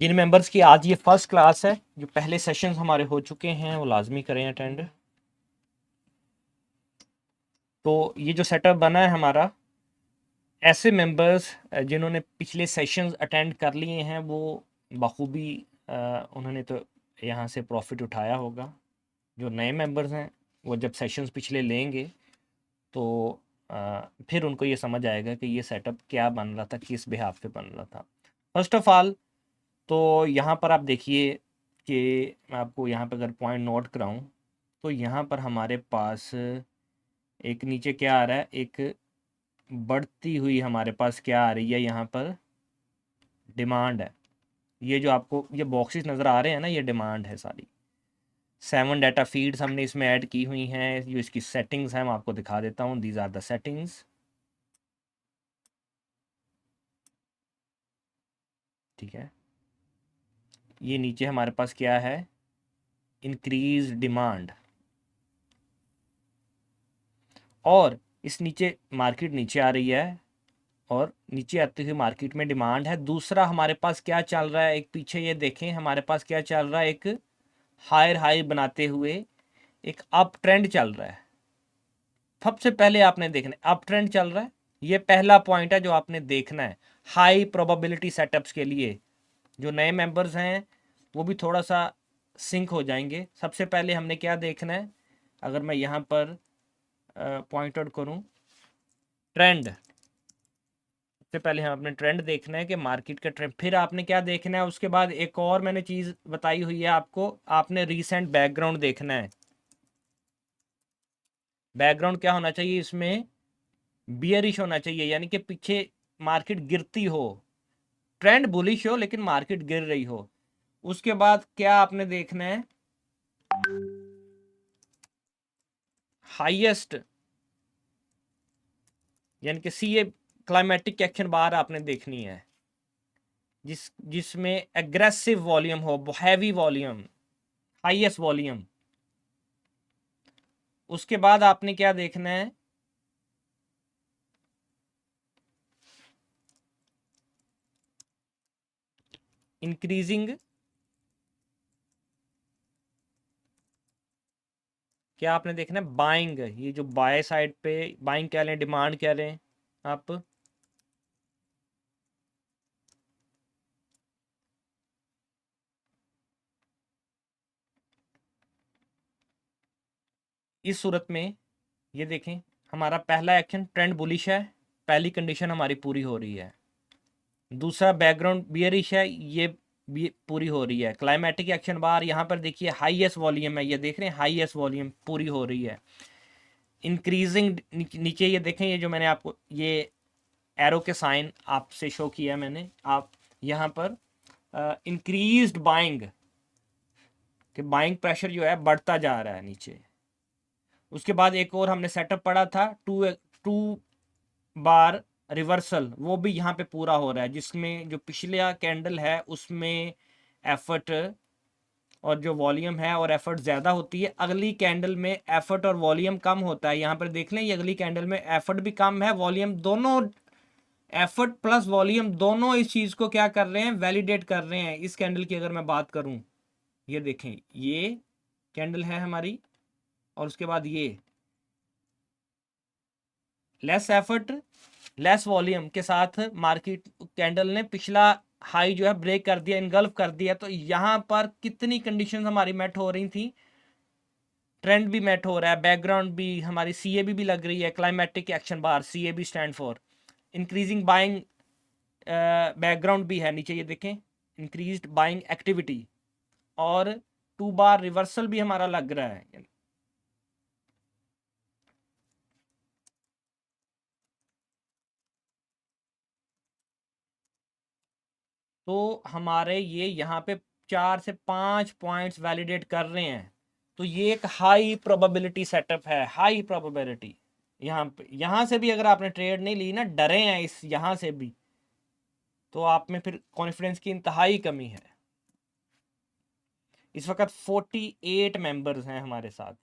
जिन members की आज ये फर्स्ट क्लास है, जो पहले सेशंस हमारे हो चुके हैं, वो लाजमी करें अटेंड। तो ये जो सेटअप बना है हमारा, ऐसे मेंबर्स जिन्होंने पिछले सेशंस अटेंड कर लिए हैं वो बखूबी उन्होंने तो यहाँ से प्रॉफिट उठाया होगा। जो नए मेंबर्स हैं वो जब सेशंस पिछले लेंगे तो फिर उनको ये समझ आएगा कि ये सेटअप क्या बन रहा था, किस बिहाफ पे बन रहा था। फर्स्ट ऑफ ऑल तो यहाँ पर आप देखिए कि मैं आपको यहाँ पे अगर पॉइंट नोट कराऊँ तो यहाँ पर हमारे पास एक नीचे क्या आ रहा है, एक बढ़ती हुई हमारे पास क्या आ रही है, यहाँ पर डिमांड है। ये जो आपको ये बॉक्सेस नज़र आ रहे हैं ना, ये डिमांड है सारी। 7 डाटा फीड्स हमने इसमें ऐड की हुई हैं। जो इसकी सेटिंग्स हैं मैं आपको दिखा देता हूँ। These are the settings. ठीक है, ये नीचे हमारे पास क्या है, इंक्रीज डिमांड, और इस नीचे मार्केट नीचे आ रही है और नीचे आते हुए मार्केट में डिमांड है। दूसरा हमारे पास क्या चल रहा है, एक पीछे ये देखें हमारे पास क्या चल रहा है, एक हायर हाई बनाते हुए एक अप ट्रेंड चल रहा है। सबसे पहले आपने देखना है अप ट्रेंड चल रहा है, ये पहला पॉइंट है जो आपने देखना है। हाई प्रोबेबिलिटी सेटअप्स के लिए जो नए मेंबर्स हैं वो भी थोड़ा सा सिंक हो जाएंगे। सबसे पहले हमने क्या देखना है, अगर मैं यहाँ पर पॉइंट आउट करूँ ट्रेंड, सबसे पहले हम अपने ट्रेंड देखना है कि मार्केट का ट्रेंड। फिर आपने क्या देखना है, उसके बाद एक और मैंने चीज़ बताई हुई है आपको, आपने रीसेंट बैकग्राउंड देखना है। बैकग्राउंड क्या होना चाहिए इसमें, बियरिश होना चाहिए, यानी कि पीछे मार्केट गिरती हो, ट्रेंड बुलिश हो लेकिन मार्केट गिर रही हो। उसके बाद क्या आपने देखना है, हाईएस्ट, यानी कि सी ए क्लाइमेटिक एक्शन बार आपने देखनी है जिसमें एग्रेसिव वॉल्यूम हो, हैवी वॉल्यूम, हाईएस्ट वॉल्यूम। उसके बाद आपने क्या देखना है, इंक्रीजिंग, क्या आपने देखना है बाइंग, ये जो बाय साइड पे बाइंग कह लें, डिमांड कह लें आप, इस सूरत में ये देखें हमारा पहला एक्शन ट्रेंड बुलिश है, पहली कंडीशन हमारी पूरी हो रही है। दूसरा बैकग्राउंड बियरिश है, ये भी पूरी हो रही है। क्लाइमेटिक एक्शन बार यहाँ पर देखिए हाईएस्ट वॉल्यूम है, ये देख रहे हैं हाईएस्ट वॉल्यूम पूरी हो रही है। इंक्रीजिंग नीचे ये देखें, ये जो मैंने आपको ये एरो के साइन आपसे शो किया है मैंने, आप यहाँ पर इंक्रीज्ड बाइंग, कि बाइंग प्रेशर जो है बढ़ता जा रहा है नीचे। उसके बाद एक और हमने सेटअप पढ़ा था टू बार रिवर्सल, वो भी यहाँ पे पूरा हो रहा है, जिसमें जो पिछला कैंडल है उसमें एफर्ट और जो वॉल्यूम है और एफर्ट ज़्यादा होती है, अगली कैंडल में एफर्ट और वॉल्यूम कम होता है। यहाँ पर देख लें ये अगली कैंडल में एफर्ट भी कम है, वॉल्यूम दोनों, एफर्ट प्लस वॉल्यूम दोनों इस चीज़ को क्या कर रहे हैं, वैलिडेट कर रहे हैं। इस कैंडल की अगर मैं बात करूँ, ये देखें ये कैंडल है हमारी, और उसके बाद ये लेस एफर्ट लेस वॉल्यूम के साथ मार्केट कैंडल ने पिछला हाई जो है ब्रेक कर दिया, इनगल्फ कर दिया। तो यहाँ पर कितनी कंडीशन हमारी मेट हो रही थी, ट्रेंड भी मेट हो रहा है, बैकग्राउंड भी हमारी सी ए बी लग रही है, climatic action bar C A B stand for increasing buying, background भी है नीचे ये देखें इंक्रीज्ड बाइंग एक्टिविटी, और टू बार रिवर्सल भी हमारा लग रहा है। तो हमारे ये यहाँ पे 4 से 5 पॉइंट्स वैलिडेट कर रहे हैं। तो ये एक हाई प्रोबेबिलिटी सेटअप है, हाई प्रोबेबिलिटी। यहाँ पे यहाँ से भी अगर आपने ट्रेड नहीं ली ना, डरे हैं इस यहाँ से भी, तो आप में फिर कॉन्फिडेंस की इंतहाई कमी है। इस वक्त 48 मेंबर्स हैं हमारे साथ।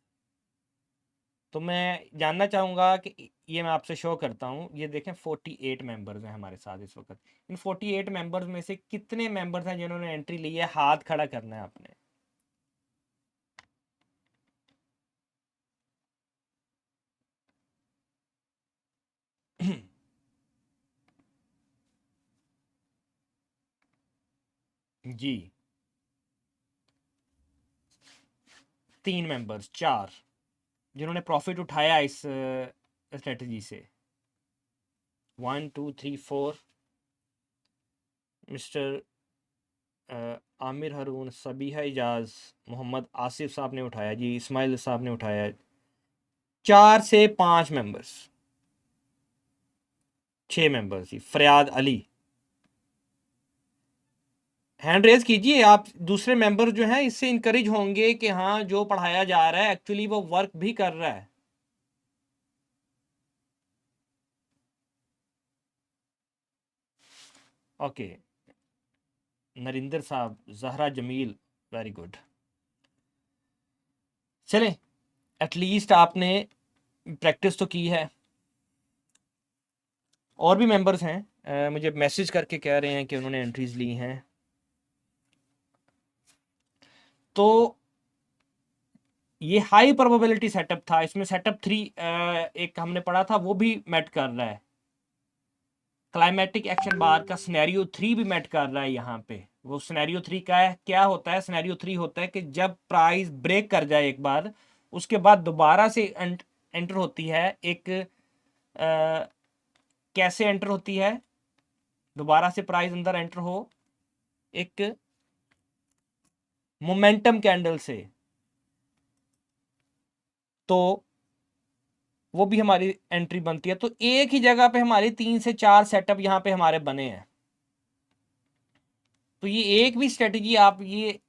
तो मैं जानना चाहूँगा कि ये मैं आपसे शो करता हूँ, ये देखें 48 मेंबर्स हैं हमारे साथ इस वक़्त। इन 48 मेंबर्स में से कितने मेंबर्स हैं जिन्होंने एंट्री ली है? हाथ खड़ा करना है आपने। जी, 3 मेंबर्स, 4 जिन्होंने प्रॉफ़िट उठाया इस स्ट्रैटेजी से। 1, 2, 3, 4 मिस्टर आमिर हारून, सबीहा इजाज़, मोहम्मद आसिफ साहब ने उठाया जी, इस्माइल साहब ने उठाया। 4 से 5 मेंबर्स, 6 मेंबर्स जी। फरियाद अली, हैंड रेज़ कीजिए। आप दूसरे मेंबर जो हैं इससे इनकरेज होंगे कि हाँ, जो पढ़ाया जा रहा है एक्चुअली वो वर्क भी कर रहा है। ओके, नरिंदर साहब, ज़हरा जमील, वेरी गुड। चलें, एटलीस्ट आपने प्रैक्टिस तो की है। और भी मेंबर्स हैं, मुझे मैसेज करके कह रहे हैं कि उन्होंने एंट्रीज ली हैं। तो ये हाई प्रोबेबिलिटी सेटअप था, इसमें सेटअप 3 एक हमने पढ़ा था, वो भी मैट कर रहा है। क्लाइमेटिक एक्शन बार का सिनेरियो 3 भी मैट कर रहा है यहाँ पे। वो सिनेरियो 3 का है, क्या होता है? सिनेरियो 3 होता है कि जब प्राइस ब्रेक कर जाए एक बार, उसके बाद दोबारा से एंटर होती है एक कैसे एंटर होती है? दोबारा से प्राइस अंदर एंटर हो एक मोमेंटम कैंडल से, तो वो भी हमारी एंट्री बनती है। तो एक ही जगह पे हमारी 3 से 4 सेटअप यहाँ पे हमारे बने हैं। तो ये एक भी स्ट्रेटजी आप ये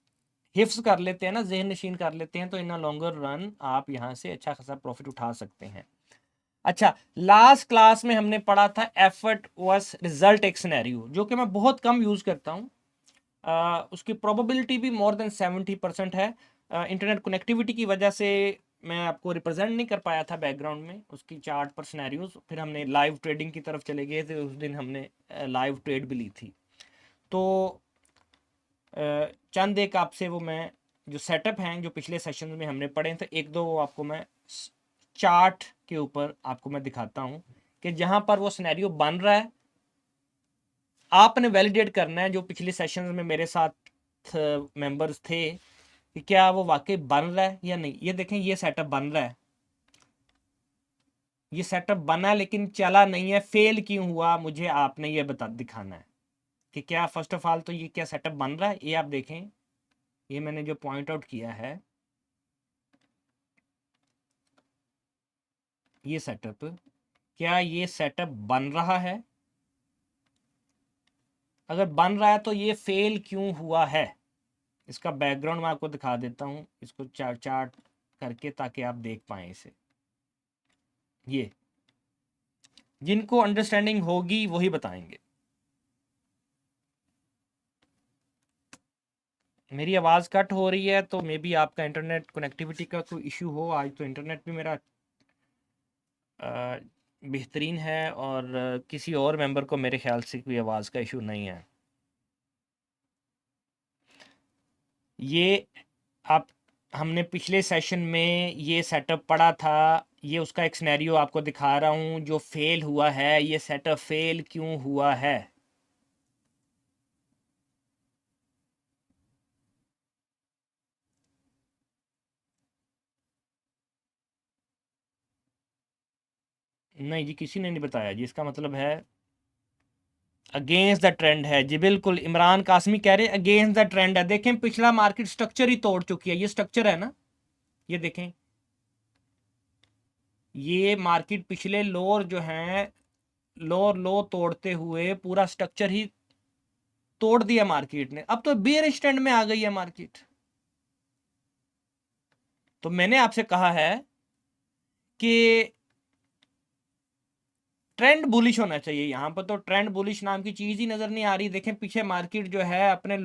हिफ्स कर लेते हैं ना, ज़हन नशीन कर लेते हैं, तो इन अ लॉन्गर रन आप यहाँ से अच्छा खासा प्रॉफिट उठा सकते हैं। अच्छा, लास्ट क्लास में हमने पढ़ा था एफर्ट वर्स रिजल्ट एक सिनेरियो, जो कि मैं बहुत कम यूज़ करता हूँ। उसकी प्रोबेबिलिटी भी मोर देन 70% है। इंटरनेट कनेक्टिविटी की वजह से मैं आपको रिप्रेजेंट नहीं कर पाया था बैकग्राउंड में उसकी चार्ट पर सिनेरियोज। फिर हमने लाइव ट्रेडिंग की तरफ चले गए थे, उस दिन हमने लाइव ट्रेड भी ली थी। तो चंद एक आपसे वो मैं जो सेटअप हैं जो पिछले सेशन में हमने पढ़े थे, एक दो वो आपको मैं चार्ट के ऊपर आपको मैं दिखाता हूँ कि जहाँ पर वो सिनेरियो बन रहा है, आपने वैलिडेट करना है। जो पिछले सेशन में मेरे साथ मेंबर्स थे कि क्या वो वाकई बन रहा है या नहीं। ये देखें, ये सेटअप बन रहा है, ये सेटअप बना लेकिन चला नहीं है, फेल क्यों हुआ, मुझे आपने ये बता दिखाना है कि क्या फर्स्ट ऑफ ऑल तो ये क्या सेटअप बन रहा है। ये आप देखें, ये मैंने जो पॉइंट आउट किया है, ये सेटअप, क्या ये सेटअप बन रहा है? अगर बन रहा है तो ये फेल क्यों हुआ है? इसका बैकग्राउंड मैं आपको दिखा देता हूँ, इसको चार्ट चार्ट करके, ताकि आप देख पाएँ इसे। ये जिनको अंडरस्टैंडिंग होगी वही बताएंगे। मेरी आवाज़ कट हो रही है तो मे बी आपका इंटरनेट कनेक्टिविटी का कोई इशू हो। आज तो इंटरनेट भी मेरा बेहतरीन है, और किसी और मेंबर को मेरे ख्याल से कोई आवाज़ का इशू नहीं है। ये आप हमने पिछले सेशन में ये सेटअप पढ़ा था, ये उसका एक सिनेरियो आपको दिखा रहा हूँ जो फेल हुआ है। ये सेटअप फेल क्यों हुआ है? नहीं जी, किसी ने नहीं बताया जी। इसका मतलब है अगेंस्ट द ट्रेंड है जी। बिल्कुल, इमरान कासमी कह रहे हैं अगेंस्ट द ट्रेंड है। देखें, पिछला मार्केट स्ट्रक्चर ही तोड़ चुकी है। ये स्ट्रक्चर है ना, ये देखें, ये मार्केट पिछले लोअर जो हैं, लोअर लो तोड़ते हुए पूरा स्ट्रक्चर ही तोड़ दिया मार्केट ने। अब तो बेयरिश ट्रेंड में आ गई है मार्केट। तो मैंने आपसे कहा है कि ट्रेंड बुलिश होना चाहिए। यहां पर तो ट्रेंड बुलिश नाम की चीज ही नजर नहीं आ रही। देखें, पीछे मार्केट जो है अपने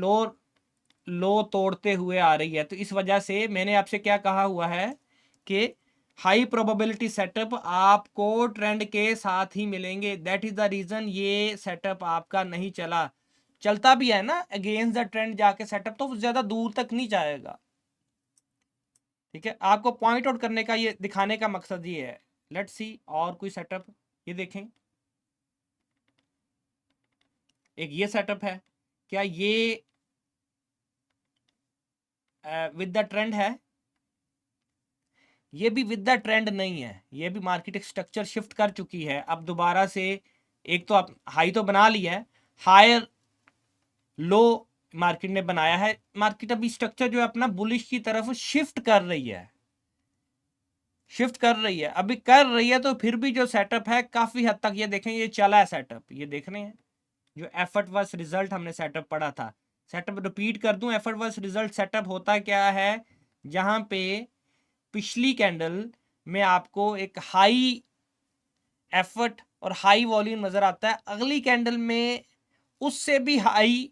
लो तोड़ते हुए आ रही है। तो इस वजह से मैंने आपसे क्या कहा हुआ है कि हाई प्रोबेबिलिटी सेटअप आपको ट्रेंड के साथ ही मिलेंगे। दैट इज द रीजन ये सेटअप आपका नहीं चला। चलता भी है ना अगेंस्ट द ट्रेंड जाके सेटअप, तो ज्यादा दूर तक नहीं जाएगा। ठीक है, आपको पॉइंट आउट करने का, ये दिखाने का मकसद ये है। लेट्स सी और कोई सेटअप। ये देखें, एक ये सेटअप है, क्या ये विद द ट्रेंड है? ये भी विद द ट्रेंड नहीं है, ये भी मार्केट स्ट्रक्चर शिफ्ट कर चुकी है। अब दोबारा से एक तो आप हाई तो बना लिया है, हायर लो मार्केट ने बनाया है। मार्केट अभी स्ट्रक्चर जो है अपना बुलिश की तरफ शिफ्ट कर रही है, शिफ्ट कर रही है, अभी कर रही है। तो फिर भी जो सेटअप है काफी हद तक, ये देखें ये चला है सेटअप, ये देख रहे हैं जो एफर्ट वर्स रिजल्ट हमने सेटअप पढ़ा था। सेटअप रिपीट कर दूं, एफर्ट वर्स रिजल्ट सेटअप होता क्या है, जहां पे पिछली कैंडल में आपको एक हाई एफर्ट और हाई वॉल्यूम नजर आता है, अगली कैंडल में उससे भी हाई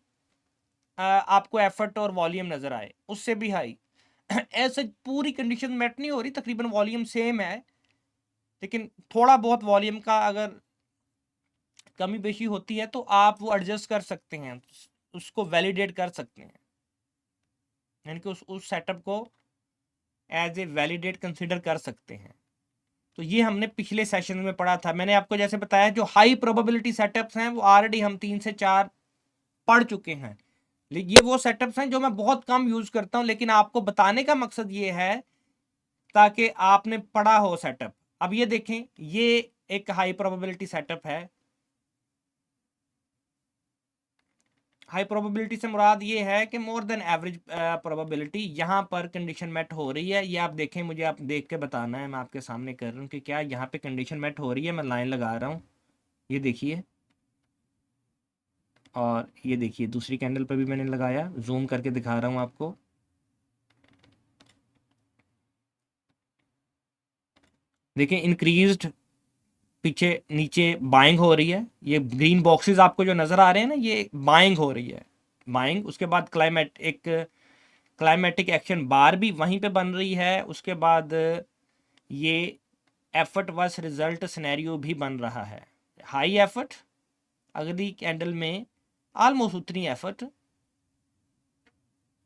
आपको एफर्ट और वॉल्यूम नजर आए, उससे भी हाई। ऐसे पूरी कंडीशन मैट नहीं हो रही, तकरीबन वॉल्यूम सेम है, लेकिन थोड़ा बहुत वॉल्यूम का अगर कमी बेशी होती है तो आप वो एडजस्ट कर सकते हैं, उसको वैलिडेट कर सकते हैं, यानी कि उस सेटअप को एज ए वैलिडेट कंसिडर कर सकते हैं। तो ये हमने पिछले सेशन में पढ़ा था। मैंने आपको जैसे बताया जो हाई प्रोबेबिलिटी सेटअप्स हैं वो ऑलरेडी हम 3 से 4 पढ़ चुके हैं। ये वो सेटअप्स हैं जो मैं बहुत कम यूज करता हूं, लेकिन आपको बताने का मकसद ये है ताकि आपने पढ़ा हो सेटअप। अब ये देखें, ये एक हाई प्रोबेबिलिटी सेटअप है। हाई प्रोबेबिलिटी से मुराद ये है कि मोर देन एवरेज प्रोबेबिलिटी, यहाँ पर कंडीशन मेट हो रही है। ये आप देखें, मुझे आप देख के बताना है, मैं आपके सामने कर रहा हूँ कि क्या यहाँ पे कंडीशन मेट हो रही है। मैं लाइन लगा रहा हूँ, ये देखिए, और ये देखिए दूसरी कैंडल पर भी मैंने लगाया, जूम करके दिखा रहा हूँ आपको। देखिए इंक्रीज्ड पीछे नीचे बाइंग हो रही है। ये ग्रीन बॉक्सेस आपको जो नजर आ रहे हैं ना, ये बाइंग हो रही है, बाइंग। उसके बाद क्लाइमेटिक एक्शन बार भी वहीं पे बन रही है। उसके बाद ये एफर्ट वर्स रिजल्ट सिनेरियो भी बन रहा है। हाई एफर्ट, अगली कैंडल में ऑलमोस्ट उतनी एफर्ट,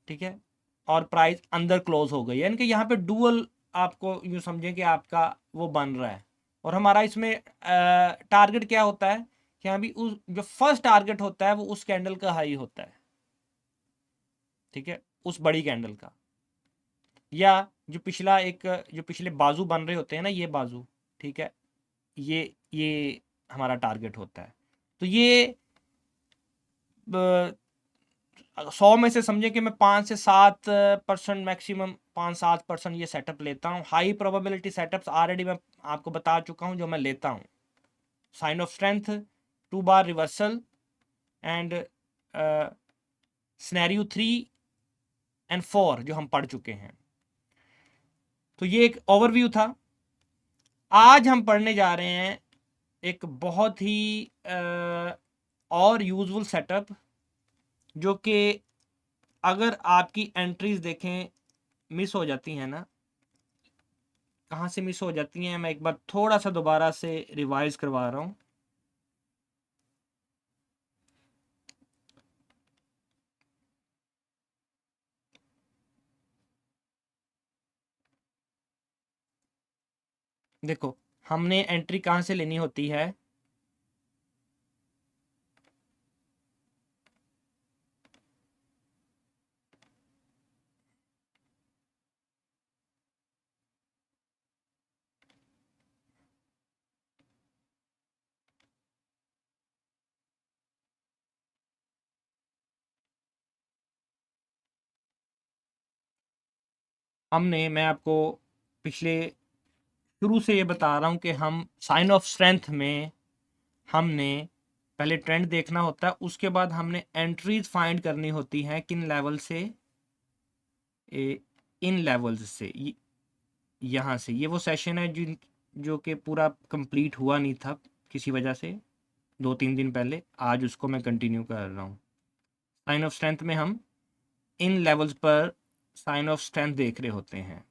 ठीक है, और प्राइस अंदर क्लोज हो गई है, यानी कि यहाँ पे डुअल आपको यूँ समझें कि आपका वो बन रहा है। और हमारा इसमें टारगेट क्या होता है कि यहाँ भी उस जो फर्स्ट टारगेट होता है वो उस कैंडल का हाई होता है, ठीक है, उस बड़ी कैंडल का, या जो पिछला एक जो पिछले बाजू बन रहे होते हैं ना, ये बाजू, ठीक है, ये हमारा टारगेट होता है। तो ये 100 में से समझे कि मैं 5 से 7% मैक्सिमम, 5-7% ये सेटअप लेता हूँ। हाई प्रोबेबिलिटी सेटअप्स ऑलरेडी मैं आपको बता चुका हूँ जो मैं लेता हूँ। Sign of strength, 2 bar reversal, and scenario 3 और 4 जो हम पढ़ चुके हैं। तो ये एक ओवरव्यू था। आज हम पढ़ने जा रहे हैं एक बहुत ही और यूजफुल सेटअप, जो कि अगर आपकी एंट्रीज देखें मिस हो जाती हैं ना, कहाँ से मिस हो जाती हैं, मैं एक बार थोड़ा सा दोबारा से रिवाइज करवा रहा हूँ। देखो, हमने एंट्री कहाँ से लेनी होती है, मैं आपको पिछले शुरू से ये बता रहा हूँ कि हम साइन ऑफ स्ट्रेंथ में हमने पहले ट्रेंड देखना होता है, उसके बाद हमने एंट्रीज फाइंड करनी होती हैं किन लेवल से, इन लेवल्स से, यहाँ से। ये वो सेशन है जो कि पूरा कंप्लीट हुआ नहीं था किसी वजह से 2-3 दिन पहले, आज उसको मैं कंटिन्यू कर रहा हूँ। साइन ऑफ स्ट्रेंथ में हम इन लेवल्स पर साइन ऑफ स्ट्रेंथ देख रहे होते हैं।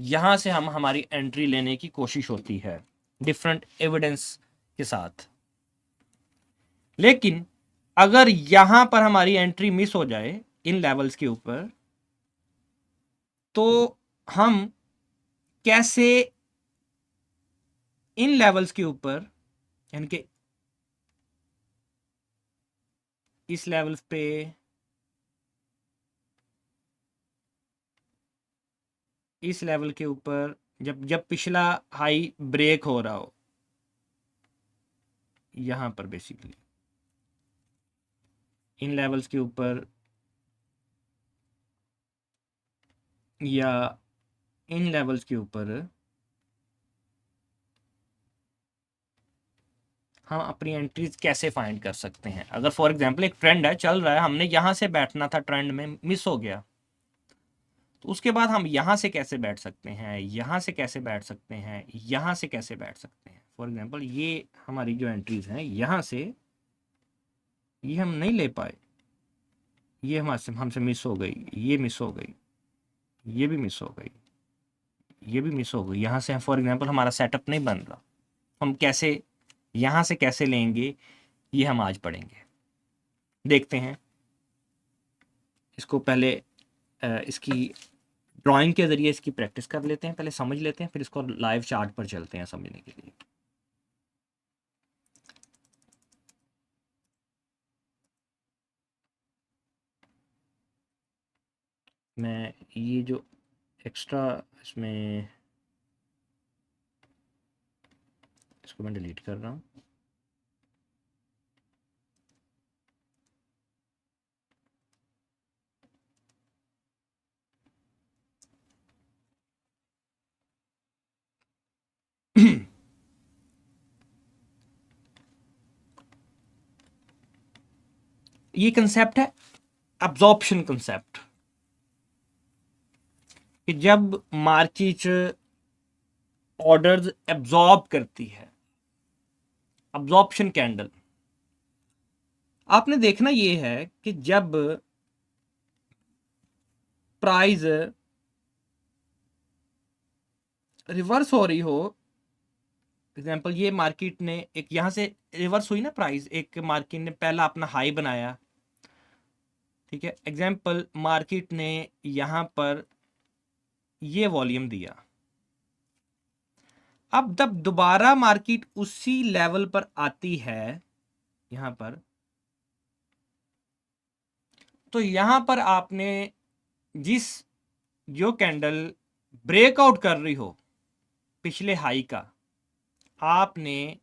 यहाँ से हम हमारी एंट्री लेने की कोशिश होती है डिफरेंट एविडेंस के साथ। लेकिन अगर यहां पर हमारी एंट्री मिस हो जाए इन लेवल्स के ऊपर, तो हम कैसे इन लेवल्स के ऊपर, यानी कि इस लेवल पे इस लेवल के ऊपर जब जब पिछला हाई ब्रेक हो रहा हो, यहां पर बेसिकली इन लेवल्स के ऊपर या इन लेवल्स के ऊपर हम अपनी एंट्रीज कैसे फाइंड कर सकते हैं। अगर फॉर एग्जांपल एक ट्रेंड है, चल रहा है, हमने यहां से बैठना था, ट्रेंड में मिस हो गया, तो उसके बाद हम यहां से कैसे बैठ सकते हैं, यहां से कैसे बैठ सकते हैं, यहां से कैसे बैठ सकते हैं। फॉर एग्जांपल ये हमारी जो एंट्रीज हैं, यहां से ये हम नहीं ले पाए, ये हमसे मिस हो गई, ये मिस हो गई, ये भी मिस हो गई, ये भी मिस हो गई। यहाँ से फॉर एग्जांपल हमारा सेटअप नहीं बन रहा, हम कैसे यहाँ से कैसे लेंगे, ये हम आज पढ़ेंगे। देखते हैं इसको पहले, इसकी ड्राइंग के ज़रिए इसकी प्रैक्टिस कर लेते हैं, पहले समझ लेते हैं, फिर इसको लाइव चार्ट पर चलते हैं समझने के लिए। मैं ये जो एक्स्ट्रा इसमें, इसको मैं डिलीट कर रहा हूँ। ये कंसेप्ट है एब्जॉर्प्शन कंसेप्ट, कि जब मार्केट ऑर्डर्स एब्जॉर्ब करती है, एब्जॉर्प्शन कैंडल। आपने देखना ये है कि जब प्राइस रिवर्स हो रही हो, एग्जांपल ये मार्केट ने एक यहां से रिवर्स हुई ना प्राइस, एक मार्केट ने पहला अपना हाई बनाया, ठीक है, एग्जांपल मार्केट ने यहां पर ये वॉल्यूम दिया। अब जब दोबारा मार्केट उसी लेवल पर आती है यहां पर, तो यहां पर आपने जिस जो कैंडल ब्रेकआउट कर रही हो पिछले हाई का, आपने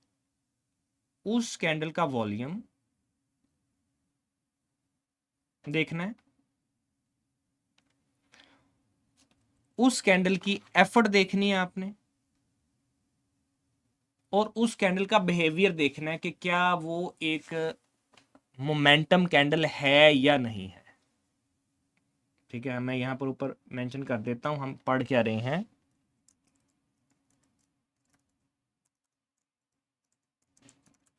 उस कैंडल का वॉल्यूम देखना है, उस कैंडल की एफर्ट देखनी है आपने, और उस कैंडल का बिहेवियर देखना है कि क्या वो एक मोमेंटम कैंडल है या नहीं है। ठीक है, मैं यहां पर ऊपर मेंशन कर देता हूं हम पढ़ क्या रहे हैं।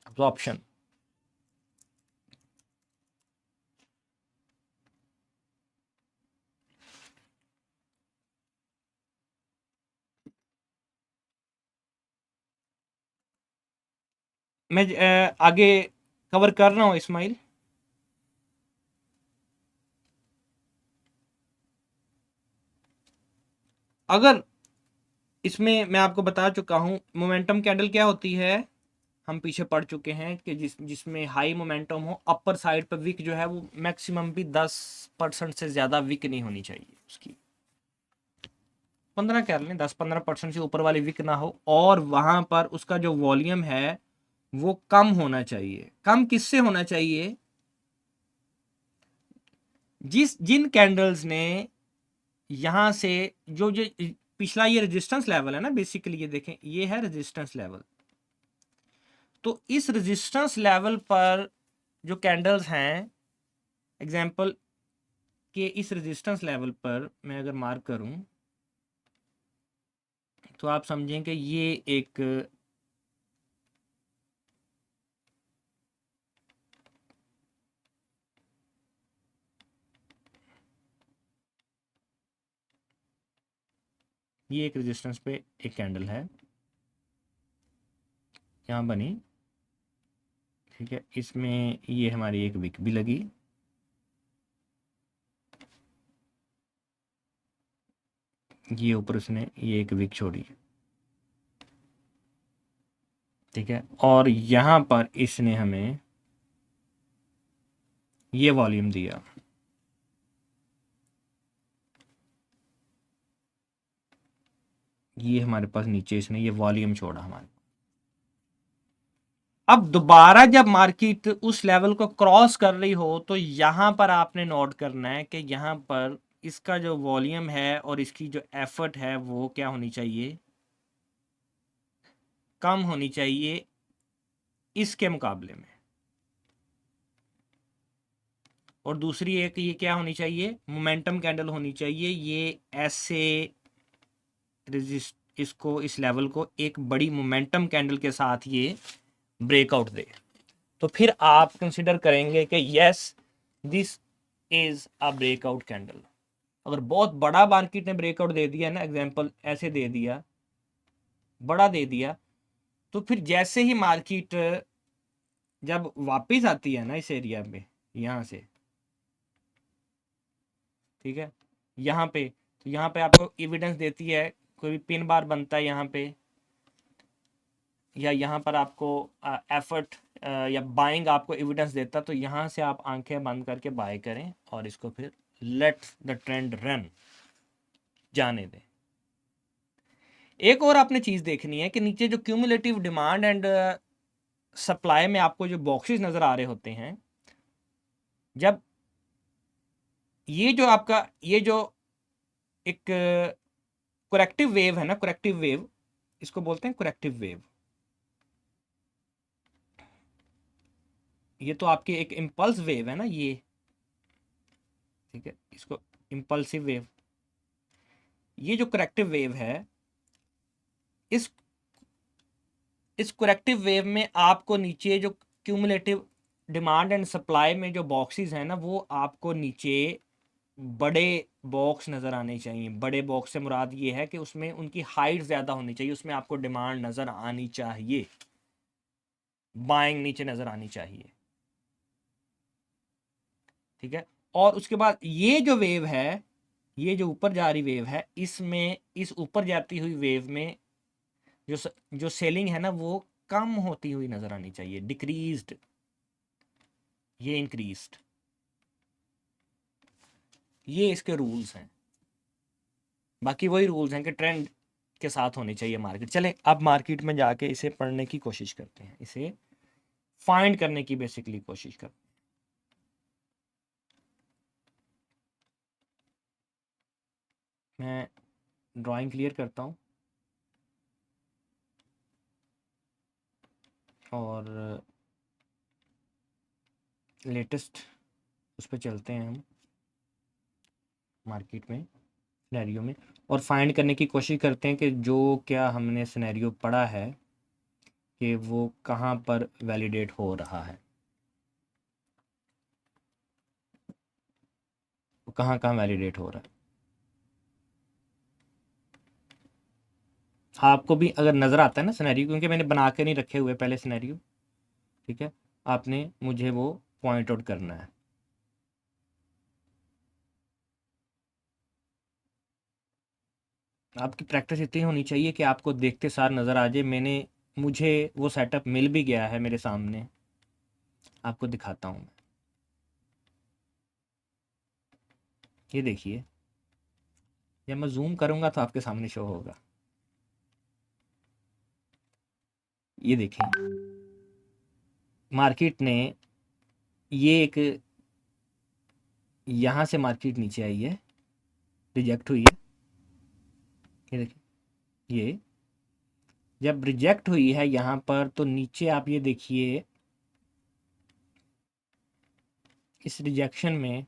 एब्जॉर्प्शन, मैं आगे कवर कर रहा हूं इस्माइल। अगर इसमें मैं आपको बता चुका हूं मोमेंटम कैंडल क्या होती है, हम पीछे पढ़ चुके हैं कि जिसमें हाई मोमेंटम हो, अपर साइड पर विक जो है वो मैक्सिमम भी 10% से ज़्यादा विक नहीं होनी चाहिए, उसकी 15 कर लें, 10-15% से ऊपर वाली विक ना हो, और वहां पर उसका जो वॉल्यूम है वो कम होना चाहिए। कम किससे होना चाहिए, जिन कैंडल्स ने यहां से जो जो पिछला ये रेजिस्टेंस लेवल है ना, बेसिकली ये देखें, ये है रेजिस्टेंस लेवल, तो इस रेजिस्टेंस लेवल पर जो कैंडल्स हैं, एग्जांपल के इस रेजिस्टेंस लेवल पर मैं अगर मार्क करूं, तो आप समझें कि ये एक ये एक रेजिस्टेंस पे एक कैंडल है यहाँ बनी, ठीक है। इसमें ये हमारी एक विक भी लगी, ये ऊपर उसने ये एक विक छोड़ी, ठीक है। और यहाँ पर इसने हमें ये वॉल्यूम दिया, ये हमारे पास नीचे इसने ये वॉल्यूम छोड़ा हमारे। अब दोबारा जब मार्केट उस लेवल को क्रॉस कर रही हो तो यहां पर आपने नोट करना है कि यहां पर इसका जो वॉल्यूम है और इसकी जो एफर्ट है वो क्या होनी चाहिए, कम होनी चाहिए इसके मुकाबले में। और दूसरी एक ये क्या होनी चाहिए, मोमेंटम कैंडल होनी चाहिए, ये ऐसे रेजिस्ट इसको इस लेवल को एक बड़ी मोमेंटम कैंडल के साथ ये ब्रेकआउट दे, तो फिर आप कंसिडर करेंगे कि yes this is a breakout candle. अगर बहुत बड़ा मार्केट ने ब्रेकआउट दे दिया ना, एग्जांपल ऐसे दे दिया, बड़ा दे दिया, तो फिर जैसे ही मार्केट जब वापस आती है ना इस एरिया में यहाँ से, ठीक है, यहाँ पे, तो यहाँ पे आपको एविडेंस देती है, कोई भी पिन बार बनता है यहाँ पे, या यहाँ पर आपको एफर्ट या बाइंग आपको एविडेंस देता, तो यहाँ से आप आंखें बंद करके बाय करें और इसको फिर लेट द ट्रेंड रन जाने दें। एक और आपने चीज देखनी है कि नीचे जो क्यूमुलेटिव डिमांड एंड सप्लाई में आपको जो बॉक्सेस नजर आ रहे होते हैं, जब ये जो आपका ये जो एक करेक्टिव वेव है ना, करेक्टिव वेव इसको बोलते हैं, करेक्टिव वेव, ये तो आपकी एक इम्पल्स वेव है ना ये, ठीक है, इसको इम्पल्सिव वेव, ये जो करेक्टिव वेव है, इस करेक्टिव वेव में आपको नीचे जो क्यूमुलेटिव डिमांड एंड सप्लाई में जो बॉक्सेस हैं ना, वो आपको नीचे बड़े बॉक्स नज़र आने चाहिए। बड़े बॉक्स से मुराद ये है कि उसमें उनकी हाइट ज़्यादा होनी चाहिए, उसमें आपको डिमांड नज़र आनी चाहिए, बाइंग नीचे नज़र आनी चाहिए, ठीक है। और उसके बाद ये जो वेव है, ये जो ऊपर जा रही वेव है, इसमें इस ऊपर जाती हुई वेव में जो सेलिंग है ना वो कम होती हुई नज़र आनी चाहिए, डिक्रीज्ड, ये इंक्रीज्ड, ये इसके रूल्स हैं। बाकी वही रूल्स हैं कि ट्रेंड के साथ होनी चाहिए मार्केट। चले अब मार्केट में जाके इसे पढ़ने की कोशिश करते हैं, इसे फाइंड करने की बेसिकली कोशिश करते हैं। मैं ड्राइंग क्लियर करता हूँ और लेटेस्ट उस पर चलते हैं हम मार्केट में सिनेरियो में, और फाइंड करने की कोशिश करते हैं कि जो क्या हमने सिनेरियो पढ़ा है कि वो कहाँ पर वैलिडेट हो रहा है, वो कहाँ कहाँ वैलिडेट हो रहा है। आपको भी अगर नज़र आता है ना सिनेरियो, क्योंकि मैंने बना के नहीं रखे हुए पहले सिनेरियो, ठीक है, आपने मुझे वो पॉइंट आउट करना है। आपकी प्रैक्टिस इतनी होनी चाहिए कि आपको देखते सार नज़र आ जाए। मुझे वो सेटअप मिल भी गया है मेरे सामने, आपको दिखाता हूँ मैं। ये देखिए, जब मैं जूम करूँगा तो आपके सामने शो होगा। ये देखें, मार्केट ने ये एक, यहाँ से मार्केट नीचे आई है, रिजेक्ट हुई है, ये देखिए, ये जब रिजेक्ट हुई है यहाँ पर, तो नीचे आप ये देखिए, इस रिजेक्शन में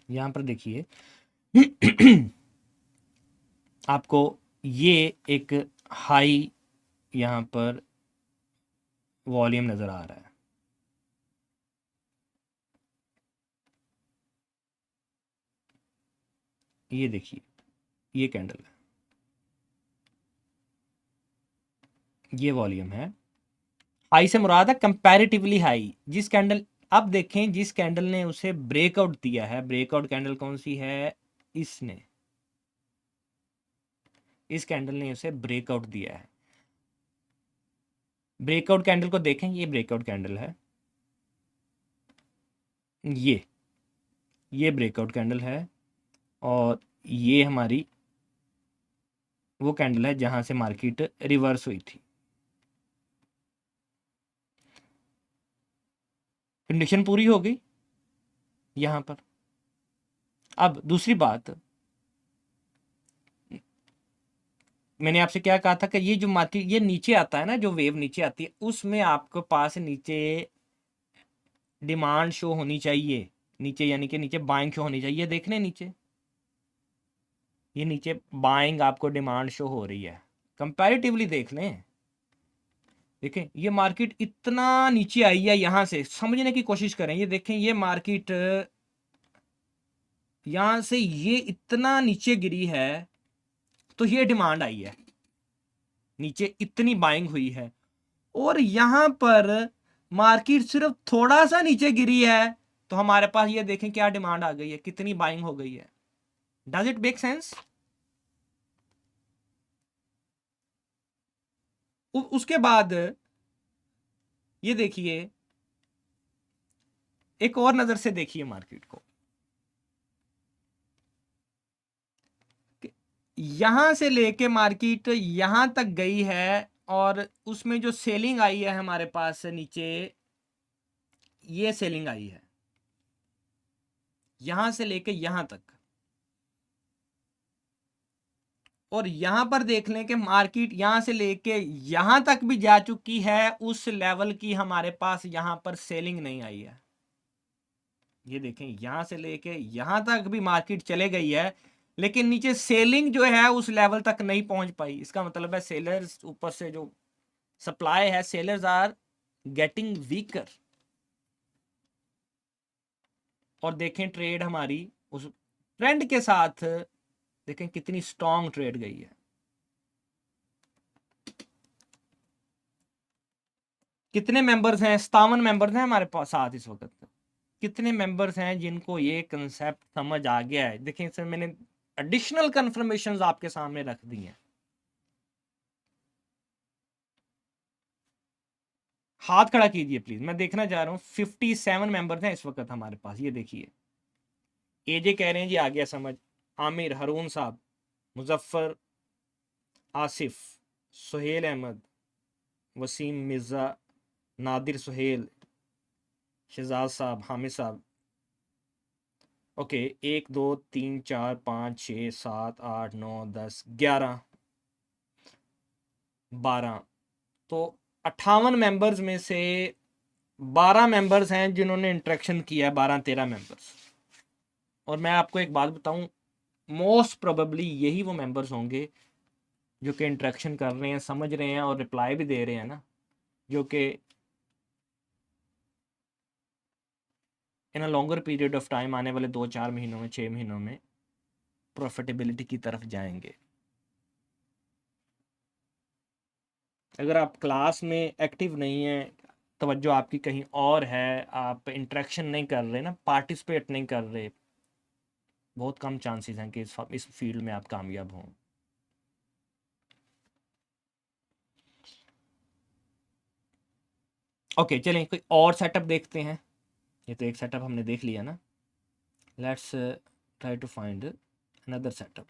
यहाँ पर देखिए आपको ये एक हाई यहाँ पर वॉल्यूम नज़र आ रहा है, ये देखिए, ये कैंडल है, ये वॉल्यूम है। हाई से मुराद है कंपैरेटिवली हाई। जिस कैंडल, अब देखें जिस कैंडल ने उसे ब्रेकआउट दिया है, ब्रेकआउट कैंडल कौन सी है, इसने, इस कैंडल ने उसे ब्रेकआउट दिया है। ब्रेकआउट कैंडल को देखें, ये ब्रेकआउट कैंडल है, ये ब्रेकआउट कैंडल है, और ये हमारी वो कैंडल है जहां से मार्केट रिवर्स हुई थी। कंडीशन पूरी हो गई यहां पर। अब दूसरी बात, मैंने आपसे क्या कहा था कि ये जो मार्केट ये नीचे आता है ना, जो वेव नीचे आती है, उसमें आपके पास नीचे डिमांड शो होनी चाहिए, नीचे यानी कि नीचे बाइंग शो होनी चाहिए। देख लें नीचे, ये नीचे बाइंग आपको डिमांड शो हो रही है, कंपैरेटिवली देख लें। देखें ये मार्केट इतना नीचे आई है, यहां से समझने की कोशिश करें। ये देखें ये मार्केट यहां से ये इतना नीचे गिरी है, तो ये डिमांड आई है, नीचे इतनी बाइंग हुई है, और यहां पर मार्केट सिर्फ थोड़ा सा नीचे गिरी है, तो हमारे पास ये देखें क्या डिमांड आ गई है, कितनी बाइंग हो गई है। Does it make sense? उसके बाद ये देखिए, एक और नजर से देखिए मार्केट को, यहां से लेके मार्केट यहां तक गई है, और उसमें जो सेलिंग आई है हमारे पास नीचे, ये सेलिंग आई है यहां से लेके यहां तक। और यहां पर देख लें कि मार्केट यहां से लेके यहां तक भी जा चुकी है, उस लेवल की हमारे पास यहां पर सेलिंग नहीं आई है। ये देखें यहां से लेके यहां तक भी मार्केट चले गई है, लेकिन नीचे सेलिंग जो है उस लेवल तक नहीं पहुंच पाई। इसका मतलब है सेलर्स, ऊपर से जो सप्लाई है, सेलर्स आर गेटिंग वीकर। और देखें ट्रेड हमारी उस ट्रेंड के साथ, देखें कितनी स्ट्रॉन्ग ट्रेड गई है। कितने मेंबर्स हैं? 57 मेंबर्स हैं हमारे पास साथ इस वक्त। कितने मेंबर्स हैं जिनको ये कंसेप्ट समझ आ गया है? देखें इसमें मैंने एडिशनल कंफर्मेशंस आपके सामने रख दी हैं। हाथ खड़ा कीजिए प्लीज, मैं देखना चाह रहा हूं। 57 मेंबर्स हैं इस वक्त हमारे पास, ये देखिए। एजे कह रहे हैं जी आ गया समझ। आमिर, हरून साहब, मुजफ्फर, आसिफ, सुहेल अहमद, वसीम मिर्जा, नादिर सुहेल, शहजाद साहब, हामिद साहब। ओके, 1 2 3 4 5 6 7 8 9 10 11 12, तो 58 मेंबर्स में से 12 मेंबर्स हैं जिन्होंने इंटरेक्शन किया है, 12-13 मेंबर्स। और मैं आपको एक बात बताऊं, मोस्ट प्रोबेबली यही वो मेंबर्स होंगे जो कि इंटरेक्शन कर रहे हैं, समझ रहे हैं और रिप्लाई भी दे रहे हैं ना, जो कि in a longer period of time, आने वाले 2-4 महीनों में, 6 महीनों में प्रॉफिटेबिलिटी की तरफ जाएंगे। अगर आप क्लास में एक्टिव नहीं है, तवज्जो आपकी कहीं और है, आप इंटरेक्शन नहीं कर रहे ना, पार्टिसिपेट नहीं कर रहे, बहुत कम चांसेस हैं कि इस फील्ड में आप कामयाब हों। ओके चलें, कोई और सेटअप देखते हैं। ये तो एक सेटअप हमने देख लिया ना, let's try to find another setup.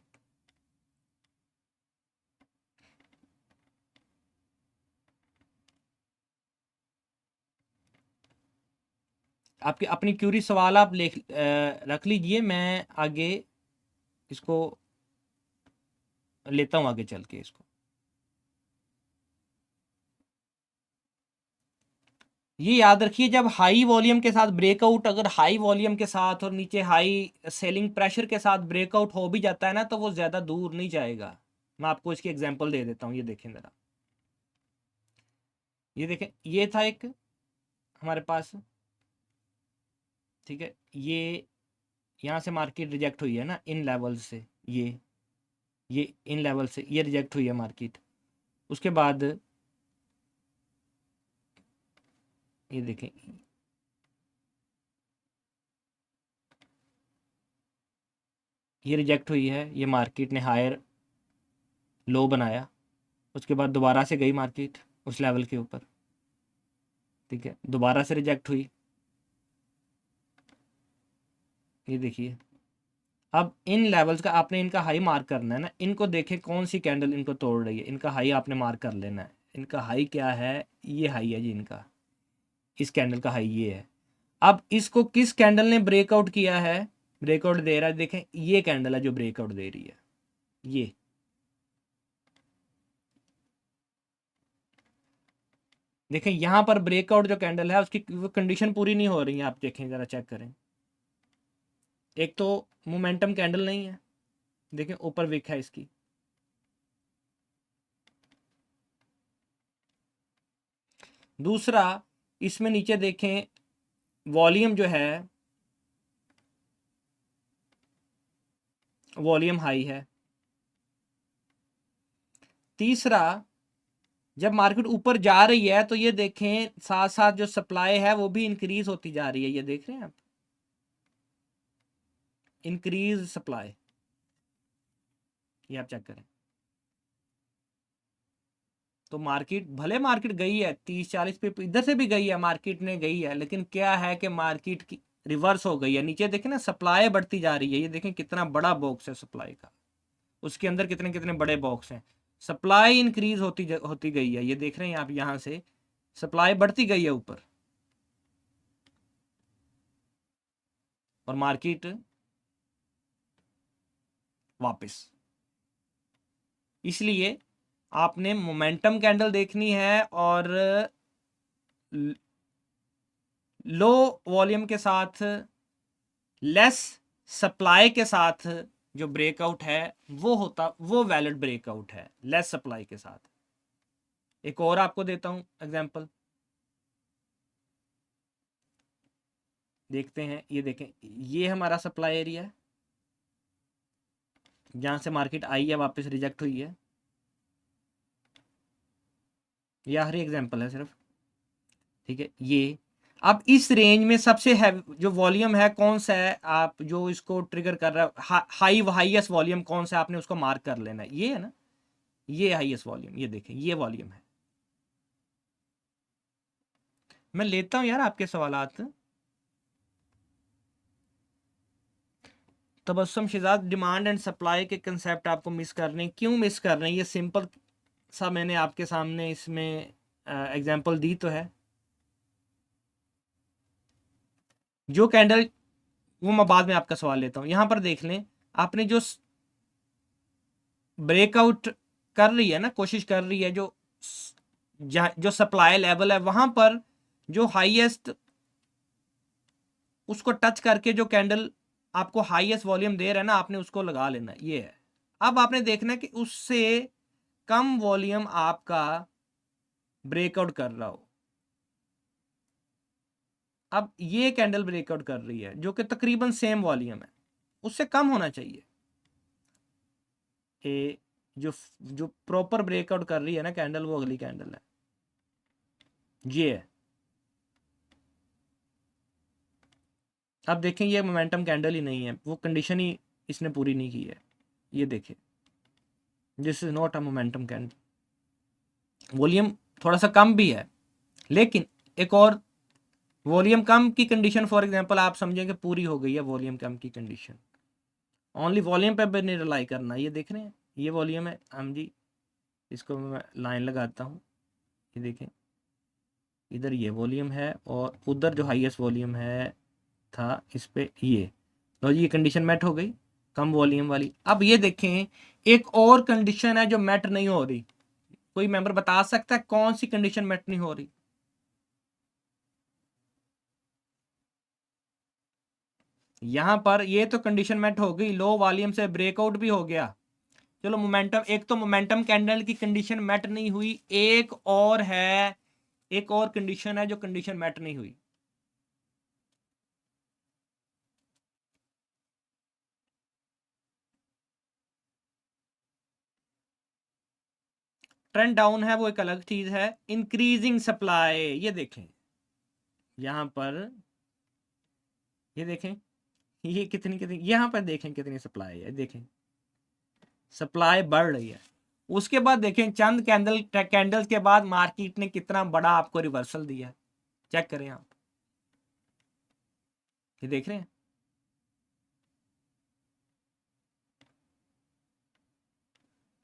आपके अपनी क्यूरी सवाल आप रख लीजिए, मैं आगे इसको लेता हूँ, आगे चल के इसको। ये याद रखिए, जब हाई वॉल्यूम के साथ ब्रेकआउट, अगर हाई वॉल्यूम के साथ और नीचे हाई सेलिंग प्रेशर के साथ ब्रेकआउट हो भी जाता है ना, तो वो ज़्यादा दूर नहीं जाएगा। मैं आपको इसकी एग्जांपल दे देता हूँ, ये देखें ज़रा। ये देखें, ये था एक हमारे पास, ठीक है, ये यहाँ से मार्केट रिजेक्ट हुई है ना, इन लेवल से, ये इन लेवल से ये रिजेक्ट हुई है मार्केट। उसके बाद ये देखें, ये रिजेक्ट हुई है, ये मार्केट ने हायर लो बनाया, उसके बाद दोबारा से गई मार्केट उस लेवल के ऊपर, ठीक है, दोबारा से रिजेक्ट हुई। ये देखिए, अब इन लेवल्स का आपने इनका हाई मार्क करना है ना, इनको देखें कौन सी कैंडल इनको तोड़ रही है, इनका हाई आपने मार्क कर लेना है। इनका हाई क्या है, ये हाई है जी इनका, इस कैंडल का हाई ये है। अब इसको किस कैंडल ने ब्रेकआउट किया है, ब्रेकआउट दे रहा है, देखें ये कैंडल है जो ब्रेकआउट दे रही है, ये देखें यहां पर ब्रेकआउट जो कैंडल है उसकी वो कंडीशन पूरी नहीं हो रही है, आप देखें जरा चेक करें। एक तो मोमेंटम कैंडल नहीं है, देखें ऊपर विक है इसकी, दूसरा इसमें नीचे देखें वॉल्यूम जो है, वॉल्यूम हाई है। तीसरा, जब मार्केट ऊपर जा रही है तो ये देखें साथ साथ जो सप्लाई है वो भी इंक्रीज होती जा रही है, ये देख रहे हैं आप, इंक्रीज सप्लाई, ये आप चेक करें। तो मार्केट भले मार्केट गई है 30-40 पे, इधर से भी गई है, मार्केट ने गई है, लेकिन क्या है कि मार्केट की रिवर्स हो गई है, नीचे देखें ना सप्लाई बढ़ती जा रही है, ये देखें कितना बड़ा बॉक्स है सप्लाई का, उसके अंदर कितने कितने बड़े बॉक्स हैं, सप्लाई इंक्रीज होती गई है, ये देख रहे हैं आप, यहां से सप्लाई बढ़ती गई है ऊपर, और मार्केट वापस। इसलिए आपने मोमेंटम कैंडल देखनी है, और लो वॉल्यूम के साथ, लेस सप्लाई के साथ जो ब्रेकआउट है वो वैलिड ब्रेकआउट है, लेस सप्लाई के साथ। एक और आपको देता हूं एग्जांपल, देखते हैं, ये देखें ये हमारा सप्लाई एरिया है, जहां से मार्केट आई है वापस रिजेक्ट हुई है, ये आखिरी एग्जांपल है सिर्फ, ठीक है। ये अब इस रेंज में सबसे हैवी जो वॉल्यूम है कौन सा है, आप जो इसको ट्रिगर कर रहा है, हाईएस्ट वॉल्यूम कौन सा है, आपने उसको मार्क कर लेना है, ये है ना, ये हाईएस्ट वॉल्यूम, ये देखें ये वॉल्यूम है। मैं लेता हूं यार आपके सवालात। तबस्सुम शिजात, डिमांड एंड सप्लाई के कंसेप्ट आपको मिस कर रहे हैं, क्यों मिस कर रहे हैं, ये सिंपल सा मैंने आपके सामने इसमें एग्जांपल दी तो है। जो कैंडल, वो मैं बाद में आपका सवाल लेता हूं, यहां पर देख लें, आपने जो ब्रेकआउट कर रही है ना, कोशिश कर रही है, जो सप्लाई लेवल है वहां पर जो हाईएस्ट, उसको टच करके जो कैंडल आपको हाईएस्ट वॉल्यूम दे रहा है ना, आपने उसको लगा लेना, ये है। अब आपने देखना है कि उससे कम वॉल्यूम आपका ब्रेकआउट कर रहा हो। अब ये कैंडल ब्रेकआउट कर रही है जो कि तकरीबन सेम वॉल्यूम है, उससे कम होना चाहिए। ए, जो जो प्रॉपर ब्रेकआउट कर रही है ना कैंडल, वो अगली कैंडल है, ये है। अब देखें ये मोमेंटम कैंडल ही नहीं है, वो कंडीशन ही इसने पूरी नहीं की है, ये देखें, this is not a momentum candle. Volume थोड़ा सा कम भी है, लेकिन एक और वॉल्यूम कम की कंडीशन, फॉर एग्जांपल आप समझें कि पूरी हो गई है वॉल्यूम कम की कंडीशन, ओनली वॉल्यूम पे भी नहीं रिलाई करना। ये देख रहे हैं ये वॉल्यूम है, हम जी इसको मैं लाइन लगाता हूँ, ये देखें इधर ये वॉल्यूम है, और उधर जो हाईएस्ट वॉल्यूम है था इस पे ये, तो ये कंडीशन मैट हो गई कम वॉल्यूम वाली। अब ये देखें एक और कंडीशन है जो मैट नहीं हो रही, कोई मेंबर बता सकता है कौन सी कंडीशन मैट नहीं हो रही? यहां पर ये तो कंडीशन मैट हो गई, लो वॉल्यूम से ब्रेकआउट भी हो गया, चलो मोमेंटम, एक तो मोमेंटम कैंडल की कंडीशन मैट नहीं हुई, एक और है, एक और कंडीशन है जो कंडीशन मैट नहीं हुई। ट्रेंड डाउन है वो एक अलग चीज है, इंक्रीजिंग सप्लाई, ये देखें यहाँ पर ये देखें, ये कितनी कितनी, यहाँ पर देखें कितनी सप्लाई है, देखें सप्लाई बढ़ रही है। उसके बाद देखें चंद कैंडल्स के बाद मार्केट ने कितना बड़ा आपको रिवर्सल दिया है, चेक करें आप, ये देख रहे हैं।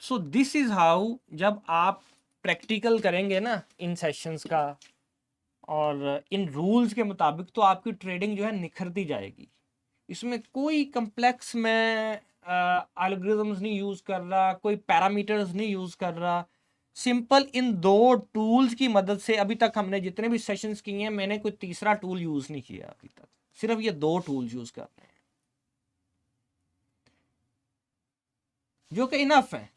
सो दिस इज हाउ, जब आप प्रैक्टिकल करेंगे ना इन सेशंस का और इन रूल्स के मुताबिक, तो आपकी ट्रेडिंग जो है निखरती जाएगी। इसमें कोई कम्प्लेक्स में एल्गोरिथम्स नहीं यूज कर रहा, कोई पैरामीटर्स नहीं यूज कर रहा, सिंपल इन दो टूल्स की मदद से, अभी तक हमने जितने भी सेशंस किए हैं मैंने कोई तीसरा टूल यूज नहीं किया अभी तक, सिर्फ ये दो टूल्स यूज कर रहे हैं जो कि इनफ है।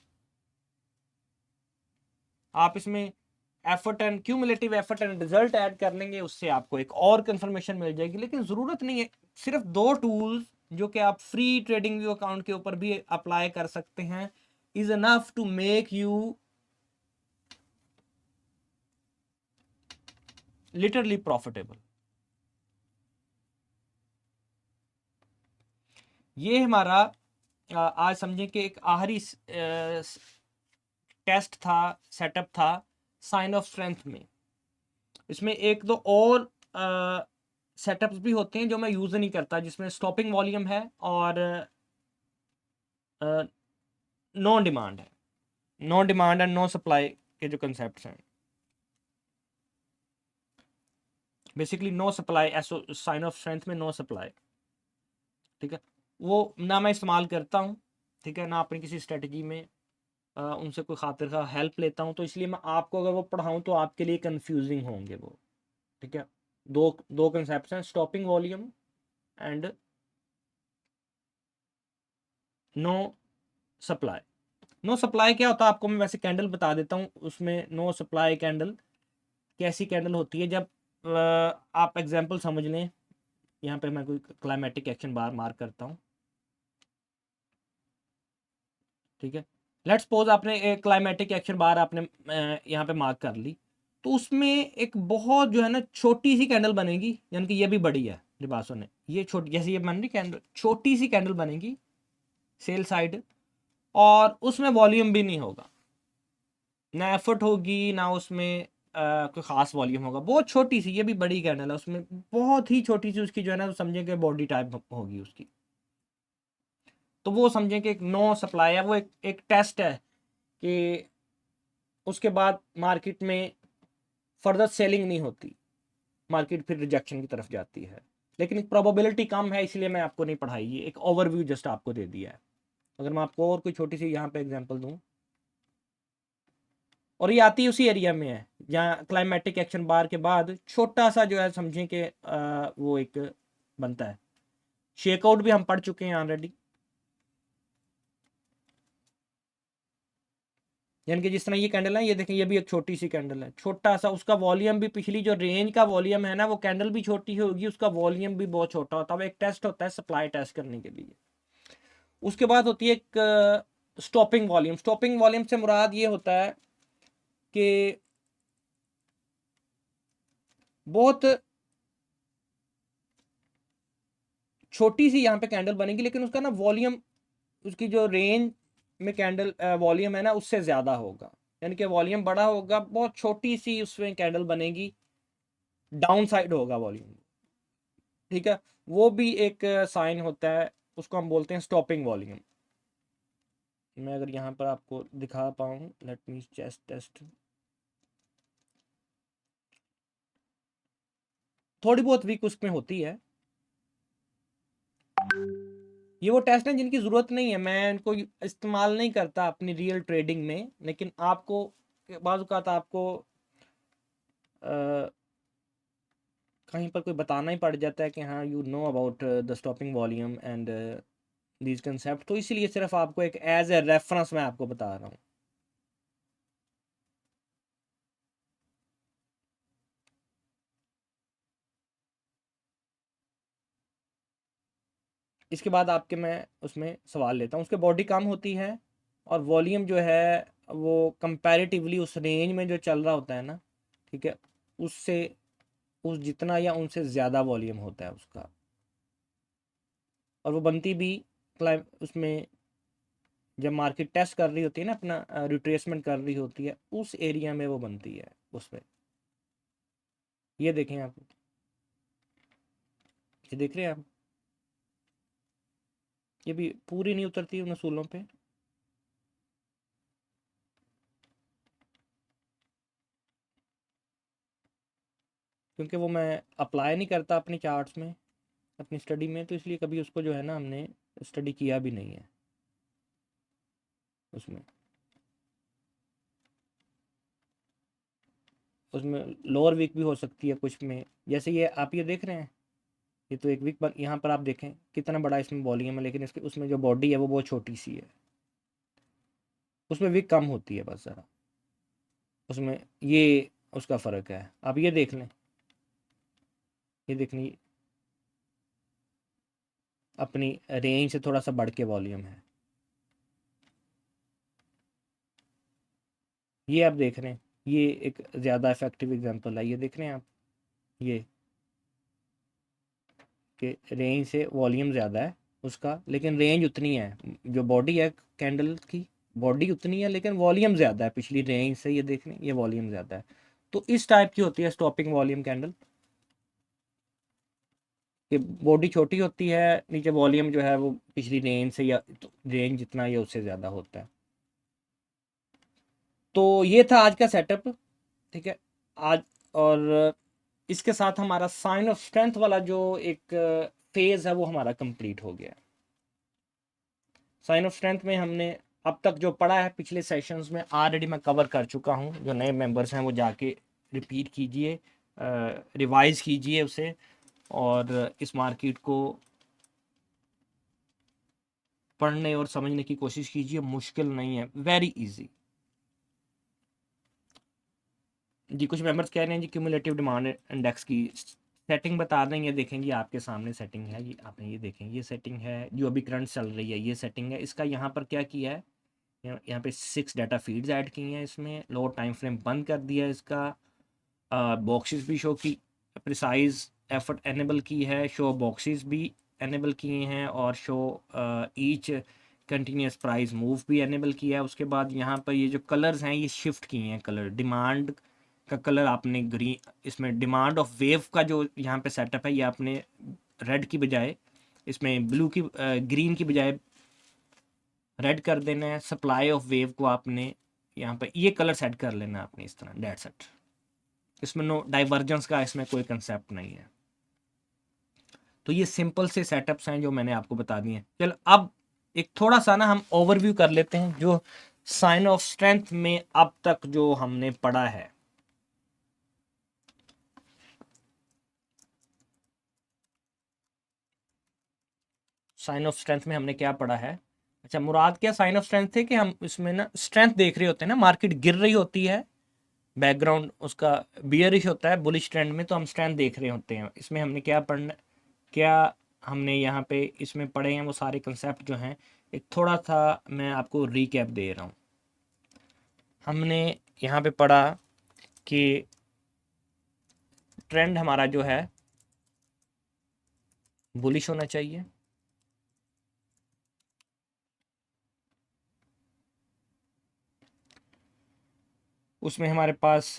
आप इसमें effort and cumulative effort and result add कर लेंगे, उससे आपको एक और कंफर्मेशन मिल जाएगी, लेकिन जरूरत नहीं है। सिर्फ दो टूल्स जो कि आप फ्री ट्रेडिंग व्यू अकाउंट के ऊपर भी अप्लाई कर सकते हैं, is enough to make you literally profitable. ये हमारा आज समझें कि एक आखिरी टेस्ट था, सेटअप था साइन ऑफ स्ट्रेंथ में। इसमें एक दो और सेटअप्स भी होते हैं जो मैं यूज़ नहीं करता, जिसमें स्टॉपिंग वॉल्यूम है और नो डिमांड है, no demand and no supply के जो कंसेप्ट हैं, बेसिकली नो सप्लाई, एसो साइन ऑफ स्ट्रेंथ में नो सप्लाई, ठीक है, वो ना मैं इस्तेमाल करता हूँ, ठीक है, ना अपनी किसी स्ट्रेटजी में उनसे कोई खातिर का हेल्प लेता हूँ, तो इसलिए मैं आपको अगर वो पढ़ाऊँ तो आपके लिए कंफ्यूजिंग होंगे वो, ठीक है। दो दो कंसेप्ट हैं, stopping volume and no supply. No supply क्या होता है आपको मैं वैसे कैंडल बता देता हूँ, उसमें नो सप्लाई कैंडल कैसी कैंडल होती है, जब आप एग्जांपल समझ लें, यहाँ पे मैं कोई क्लाइमेटिक एक्शन बार मार्क करता हूँ, ठीक है, लेट्स सपोज आपने एक क्लाइमेटिक एक्शन बार आपने यहाँ पे मार्क कर ली, तो उसमें एक बहुत जो है ना छोटी सी कैंडल बनेगी, यानी कि ये भी बड़ी है लिबासों ने, ये छोटी जैसे ये बन रही कैंडल, छोटी सी कैंडल बनेगी सेल साइड, और उसमें वॉल्यूम भी नहीं होगा, ना एफर्ट होगी, ना उसमें कोई खास वॉल्यूम होगा, बहुत छोटी सी, ये भी बड़ी कैंडल है, उसमें बहुत ही छोटी सी उसकी जो है ना, तो समझें कि बॉडी टाइप होगी उसकी, तो वो समझें कि एक नो सप्लाई है, वो एक टेस्ट है कि उसके बाद मार्केट में फर्दर सेलिंग नहीं होती, मार्केट फिर रिजेक्शन की तरफ जाती है, लेकिन प्रोबेबिलिटी कम है, इसलिए मैं आपको नहीं पढ़ाई, ये एक ओवरव्यू जस्ट आपको दे दिया है। अगर मैं आपको और कोई छोटी सी यहाँ पे एग्जांपल दूँ, और ये आती उसी एरिया में है जहाँ क्लाइमेटिक एक्शन बार के बाद छोटा सा जो है समझें कि वो एक बनता है, शेकआउट भी हम पढ़ चुके हैं ऑलरेडी, यानी कि जिस तरह ये कैंडल है, ये देखें, ये भी एक छोटी सी कैंडल है, छोटा सा, उसका वॉल्यूम भी पिछली जो रेंज का वॉल्यूम है ना, वो कैंडल भी छोटी होगी, उसका वॉल्यूम भी बहुत छोटा होता है, वो एक टेस्ट होता है सप्लाई टेस्ट करने के लिए। उसके बाद होती है एक स्टॉपिंग वॉल्यूम। स्टॉपिंग वॉल्यूम से मुराद ये होता है कि बहुत छोटी सी यहाँ पे कैंडल बनेगी, लेकिन उसका ना वॉल्यूम, उसकी जो रेंज में कैंडल वॉल्यूम है ना, उससे ज़्यादा होगा, यानी कि वॉल्यूम बड़ा होगा, बहुत छोटी सी उसमें कैंडल बनेगी, डाउन साइड होगा वॉल्यूम, ठीक है, वो भी एक साइन होता है, उसको हम बोलते हैं स्टॉपिंग वॉल्यूम। मैं अगर यहाँ पर आपको दिखा पाऊँ, लेट मी चेस्ट टेस्ट, थोड़ी बहुत वीक उसमें होती है, ये वो टेस्ट हैं जिनकी ज़रूरत नहीं है, मैं इनको इस्तेमाल नहीं करता अपनी रियल ट्रेडिंग में, लेकिन आपको बाज़ औक़ात आपको कहीं पर कोई बताना ही पड़ जाता है कि हाँ you know about the stopping volume and these concept, तो इसीलिए सिर्फ आपको एक एज ए रेफरेंस मैं आपको बता रहा हूँ। इसके बाद आपके मैं उसमें सवाल लेता हूँ, उसके बॉडी कम होती है और वॉल्यूम जो है वो कंपैरेटिवली उस रेंज में जो चल रहा होता है ना, ठीक है, उससे उस जितना या उनसे ज़्यादा वॉल्यूम होता है उसका, और वो बनती भी उसमें जब मार्केट टेस्ट कर रही होती है ना, अपना रिट्रेसमेंट कर रही होती है, उस एरिया में वो बनती है उसमें। ये देखें आप, ये देख रहे हैं आप, ये भी पूरी नहीं उतरती उन असूलों पे। क्योंकि वो मैं अप्लाई नहीं करता अपनी चार्ट्स में, अपनी स्टडी में, तो इसलिए कभी उसको जो है ना हमने स्टडी किया भी नहीं है उसमें। उसमें लोअर वीक भी हो सकती है कुछ में, जैसे ये आप ये देख रहे हैं, ये तो एक वीक यहाँ पर आप देखें कितना बड़ा इसमें वॉल्यूम है, लेकिन इसके उसमें जो बॉडी है वो बहुत छोटी सी है, उसमें वीक कम होती है बस ज़रा, उसमें ये उसका फ़र्क है। आप ये देख लें, ये देखनी अपनी रेंज से थोड़ा सा बढ़ के वॉल्यूम है, ये आप देख रहे हैं, ये एक ज़्यादा इफेक्टिव एग्जांपल है। ये देख रहे हैं आप, ये कि रेंज से वॉल्यूम ज़्यादा है उसका, लेकिन रेंज उतनी है, जो बॉडी है कैंडल की बॉडी उतनी है, लेकिन वॉल्यूम ज़्यादा है पिछली रेंज से। ये देख रहे हैं, ये वॉल्यूम ज़्यादा है। तो इस टाइप की होती है स्टॉपिंग वॉल्यूम कैंडल, कि बॉडी छोटी होती है, नीचे वॉल्यूम जो है वो पिछली रेंज से या तो रेंज जितना या उससे ज़्यादा होता है। तो ये था आज का सेटअप, ठीक है आज। और इसके साथ हमारा साइन ऑफ स्ट्रेंथ वाला जो एक फेज है वो हमारा कंप्लीट हो गया। साइन ऑफ स्ट्रेंथ में हमने अब तक जो पढ़ा है पिछले सेशंस में ऑलरेडी मैं कवर कर चुका हूँ। जो नए मेंबर्स हैं वो जाके रिपीट कीजिए, रिवाइज कीजिए उसे, और इस मार्केट को पढ़ने और समझने की कोशिश कीजिए। मुश्किल नहीं है, वेरी इजी जी। कुछ मेंबर्स कह रहे हैं जी क्यूमुलेटिव डिमांड इंडेक्स की सेटिंग बता दें। ये देखेंगे आपके सामने सेटिंग है, ये आपने ये देखें, ये सेटिंग है जो अभी करंट चल रही है, ये सेटिंग है इसका। यहाँ पर क्या किया है, यहाँ पे 6 डाटा फीड्स ऐड की हैं इसमें, लो टाइम फ्रेम बंद कर दिया है इसका, बॉक्सेस भी शो की, प्रिसाइज एफर्ट एनेबल की है, शो बॉक्सेस भी एनेबल किए हैं, और show each continuous price move भी एनेबल किया है। उसके बाद यहाँ पर ये जो कलर्स हैं ये शिफ्ट किए हैं, कलर डिमांड का कलर आपने ग्रीन, इसमें डिमांड ऑफ वेव का जो यहाँ पे सेटअप है ये आपने रेड की बजाय, इसमें ब्लू की ग्रीन की बजाय रेड कर देना है। सप्लाई ऑफ वेव को आपने यहाँ पे ये कलर सेट कर लेना है आपने इस तरह, डेट सेट। इसमें नो डाइवर्जेंस का इसमें कोई कंसेप्ट नहीं है। तो ये सिंपल से सेटअप्स हैं जो मैंने आपको बता दिए हैं। चलो अब एक थोड़ा सा ना हम ओवरव्यू कर लेते हैं जो साइन ऑफ स्ट्रेंथ में अब तक जो हमने पढ़ा है। साइन ऑफ स्ट्रेंथ में हमने क्या पढ़ा है? अच्छा, मुराद क्या साइन ऑफ स्ट्रेंथ थे कि हम इसमें ना स्ट्रेंथ देख रहे होते हैं ना, मार्केट गिर रही होती है, बैकग्राउंड उसका बियरिश होता है बुलिश ट्रेंड में, तो हम स्ट्रेंथ देख रहे होते हैं। इसमें हमने क्या पढ़ना, क्या हमने यहाँ पे इसमें पढ़े हैं वो सारे कंसेप्ट जो हैं, एक थोड़ा सा मैं आपको रीकैप दे रहा हूँ। हमने यहाँ पे पढ़ा कि ट्रेंड हमारा जो है बुलिश होना चाहिए, उसमें हमारे पास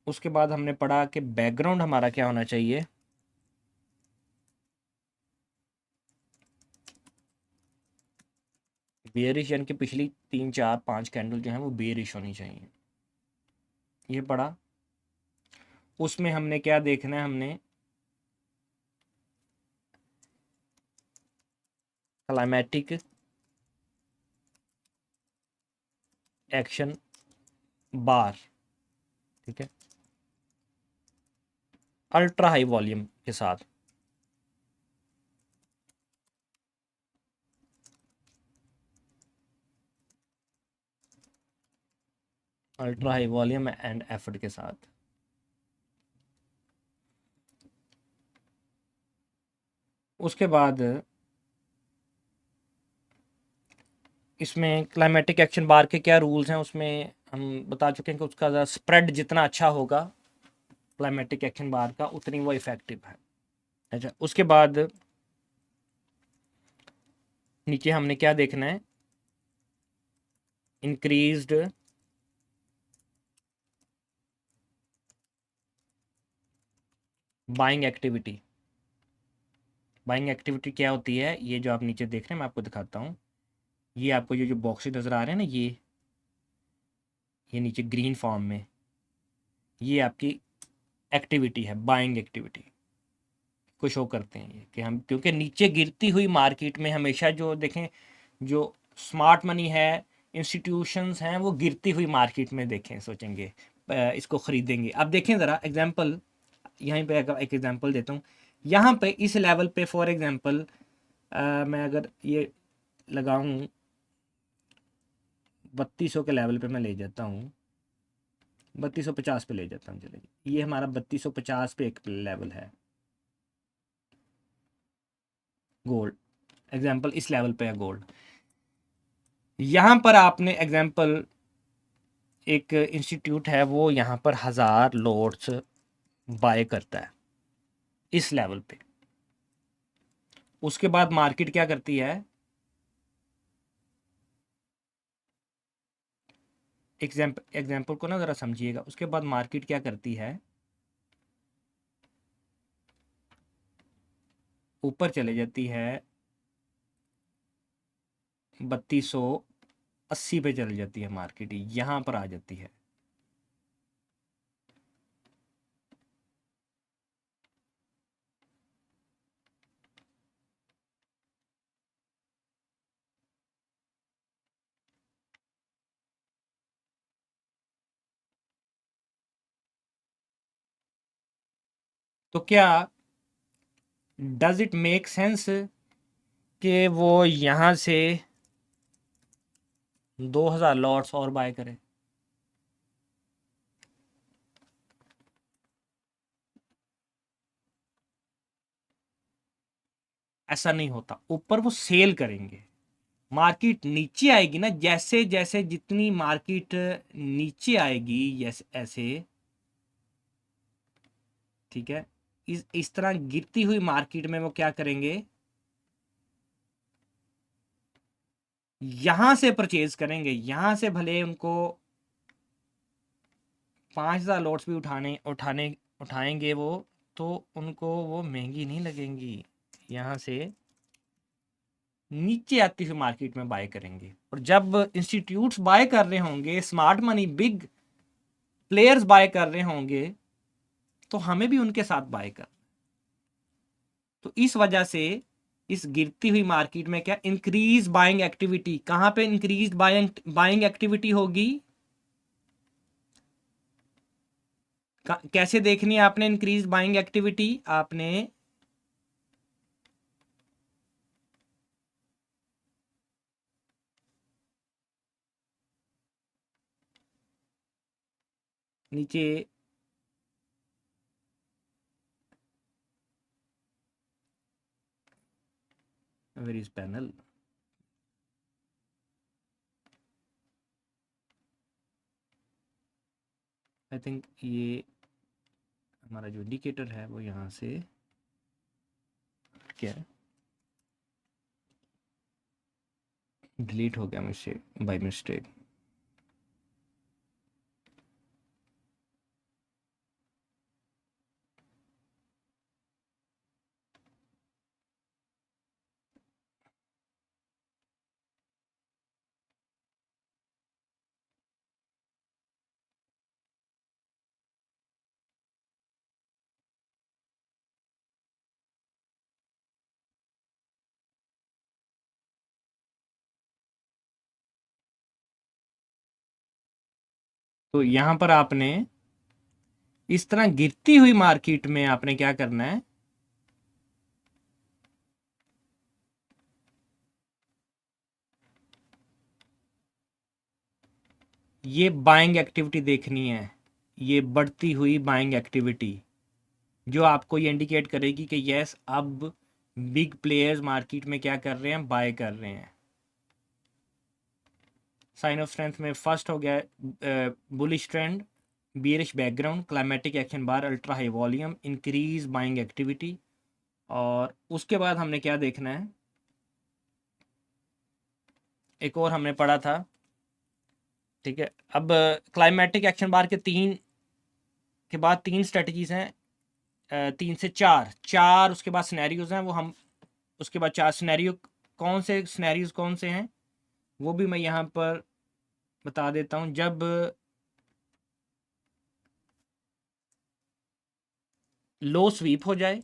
उसके बाद हमने पढ़ा कि बैकग्राउंड हमारा क्या होना चाहिए, बेयरिश, यानी कि पिछली 3 4 5 कैंडल जो है वो बेयरिश होनी चाहिए, ये पढ़ा। उसमें हमने क्या देखना है, हमने क्लाइमेटिक एक्शन बार, ठीक है, अल्ट्रा हाई वॉल्यूम के साथ, ultra high volume and effort के साथ। उसके बाद इसमें क्लाइमेटिक एक्शन बार के क्या रूल्स हैं उसमें हम बता चुके हैं कि उसका स्प्रेड जितना अच्छा होगा क्लाइमेटिक एक्शन बार का उतनी वो इफेक्टिव है। अच्छा, उसके बाद नीचे हमने क्या देखना है, increased buying activity. Buying activity क्या होती है, ये जो आप नीचे देख रहे हैं मैं आपको दिखाता हूँ। ये आपको ये जो बॉक्सेस नज़र आ रहे हैं ना, ये नीचे ग्रीन फॉर्म में, ये आपकी एक्टिविटी है, बाइंग एक्टिविटी को शो करते हैं ये, कि हम क्योंकि नीचे गिरती हुई मार्केट में हमेशा जो देखें, जो स्मार्ट मनी है, इंस्टीट्यूशंस हैं, वो गिरती हुई मार्केट में देखें, सोचेंगे इसको ख़रीदेंगे। अब देखें ज़रा एग्जांपल, यहीं पे अगर एक एग्जांपल देता हूँ, यहाँ पे इस लेवल पे फॉर एग्जांपल मैं अगर ये लगाऊं 3200 के लेवल पे मैं ले जाता हूँ, 3250 पे ले जाता हूँ, चलिए ये हमारा 3250 पे एक लेवल है गोल्ड, एग्जांपल इस लेवल पे है गोल्ड। यहाँ पर आपने एग्जांपल एक इंस्टीट्यूट है, वो यहाँ पर 1000 लॉट्स बाय करता है इस लेवल पे। उसके बाद मार्केट क्या करती है, एग्जाम्पल को ना ज़रा समझिएगा। उसके बाद मार्केट क्या करती है, ऊपर चले जाती है 3280 पे चली जाती है मार्केट, यहाँ पर आ जाती है। तो क्या डज इट मेक सेंस कि वो यहाँ से 2000 लॉट्स और बाय करे? ऐसा नहीं होता, ऊपर वो सेल करेंगे। मार्केट नीचे आएगी ना, जैसे जैसे जितनी मार्केट नीचे आएगी, यस ऐसे, ठीक है, इस तरह गिरती हुई मार्केट में वो क्या करेंगे, यहां से परचेज करेंगे। यहां से भले उनको 5000 लॉट्स भी उठाएंगे वो, तो उनको वो महंगी नहीं लगेंगी, यहाँ से नीचे आती हुई मार्केट में बाय करेंगे। और जब इंस्टीट्यूट्स बाय कर रहे होंगे, smart money big players buy कर रहे होंगे, तो हमें भी उनके साथ बाय कर। तो इस वजह से इस गिरती हुई मार्केट में क्या, इंक्रीज बाइंग एक्टिविटी। कहां पे इंक्रीज बाइंग एक्टिविटी होगी, कैसे देखनी है आपने इंक्रीज बाइंग एक्टिविटी, आपने नीचे where is panel, I think ये हमारा जो इंडिकेटर है वो यहाँ से क्या डिलीट हो गया मुझसे बाय मिस्टेक। तो यहाँ पर आपने इस तरह गिरती हुई मार्केट में आपने क्या करना है, ये बाइंग एक्टिविटी देखनी है, ये बढ़ती हुई बाइंग एक्टिविटी जो आपको ये इंडिकेट करेगी कि यस अब बिग प्लेयर्स मार्केट में क्या कर रहे हैं, बाय कर रहे हैं। साइन ऑफ स्ट्रेंथ में फर्स्ट हो गया bullish trend, bearish background, climactic action bar, ultra high volume, increase buying activity. और उसके बाद हमने क्या देखना है, एक और हमने पढ़ा था, ठीक है। अब क्लाइमेटिक एक्शन बार के बाद तीन स्ट्रेटजीज हैं, 3 से 4 उसके बाद सिनेरियोज हैं, वो हम उसके बाद 4 सिनेरियो, कौन से हैं वो भी मैं यहाँ पर बता देता हूँ। जब लो स्वीप हो जाए,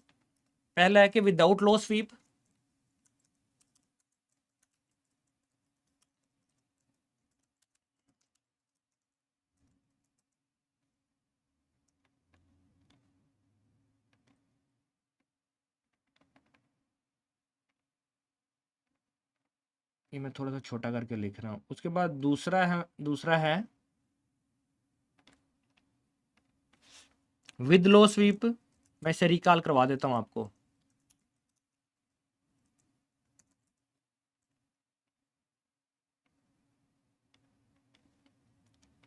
पहला है कि विदाउट लो स्वीप, ये मैं थोड़ा सा छोटा करके लिख रहा हूँ। उसके बाद दूसरा है विद लो स्वीप, मैं इसे रिकॉल करवा देता हूँ आपको।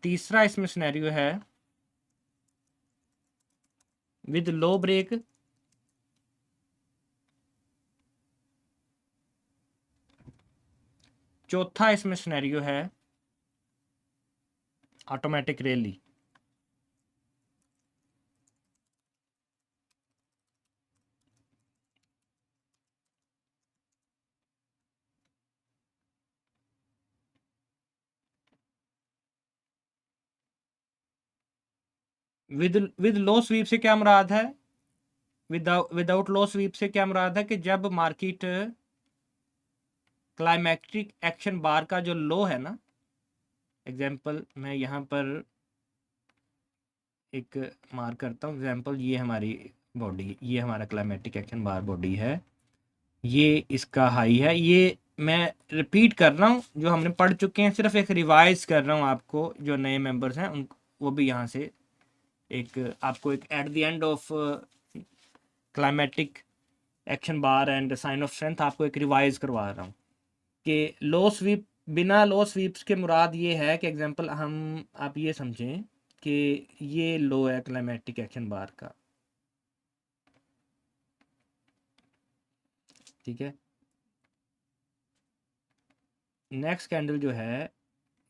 तीसरा इसमें सिनेरियो है विद लो ब्रेक, चौथा इसमें सिनेरियो है automatic rally. With low sweep से क्या मुराद है, विदाउट लो स्वीप से क्या मुराद है कि जब मार्केट क्लाइमेटिक एक्शन बार का जो लो है ना, एग्जांपल मैं यहाँ पर एक मार्क करता हूँ, एग्जांपल ये हमारी बॉडी, ये हमारा क्लाइमेटिक एक्शन बार बॉडी है, ये इसका हाई है। ये मैं रिपीट कर रहा हूँ जो हमने पढ़ चुके हैं, सिर्फ एक रिवाइज कर रहा हूँ आपको, जो नए मेंबर्स हैं उन वो भी यहाँ से एक आपको एक at the end of climatic action bar and sign of strength आपको एक रिवाइज करवा रहा हूँ कि लो स्वीप, बिना लो स्वीप्स के मुराद ये है कि एग्जांपल आप ये समझें कि ये लो है क्लाइमेटिक एक्शन बार का, ठीक है। नेक्स्ट कैंडल जो है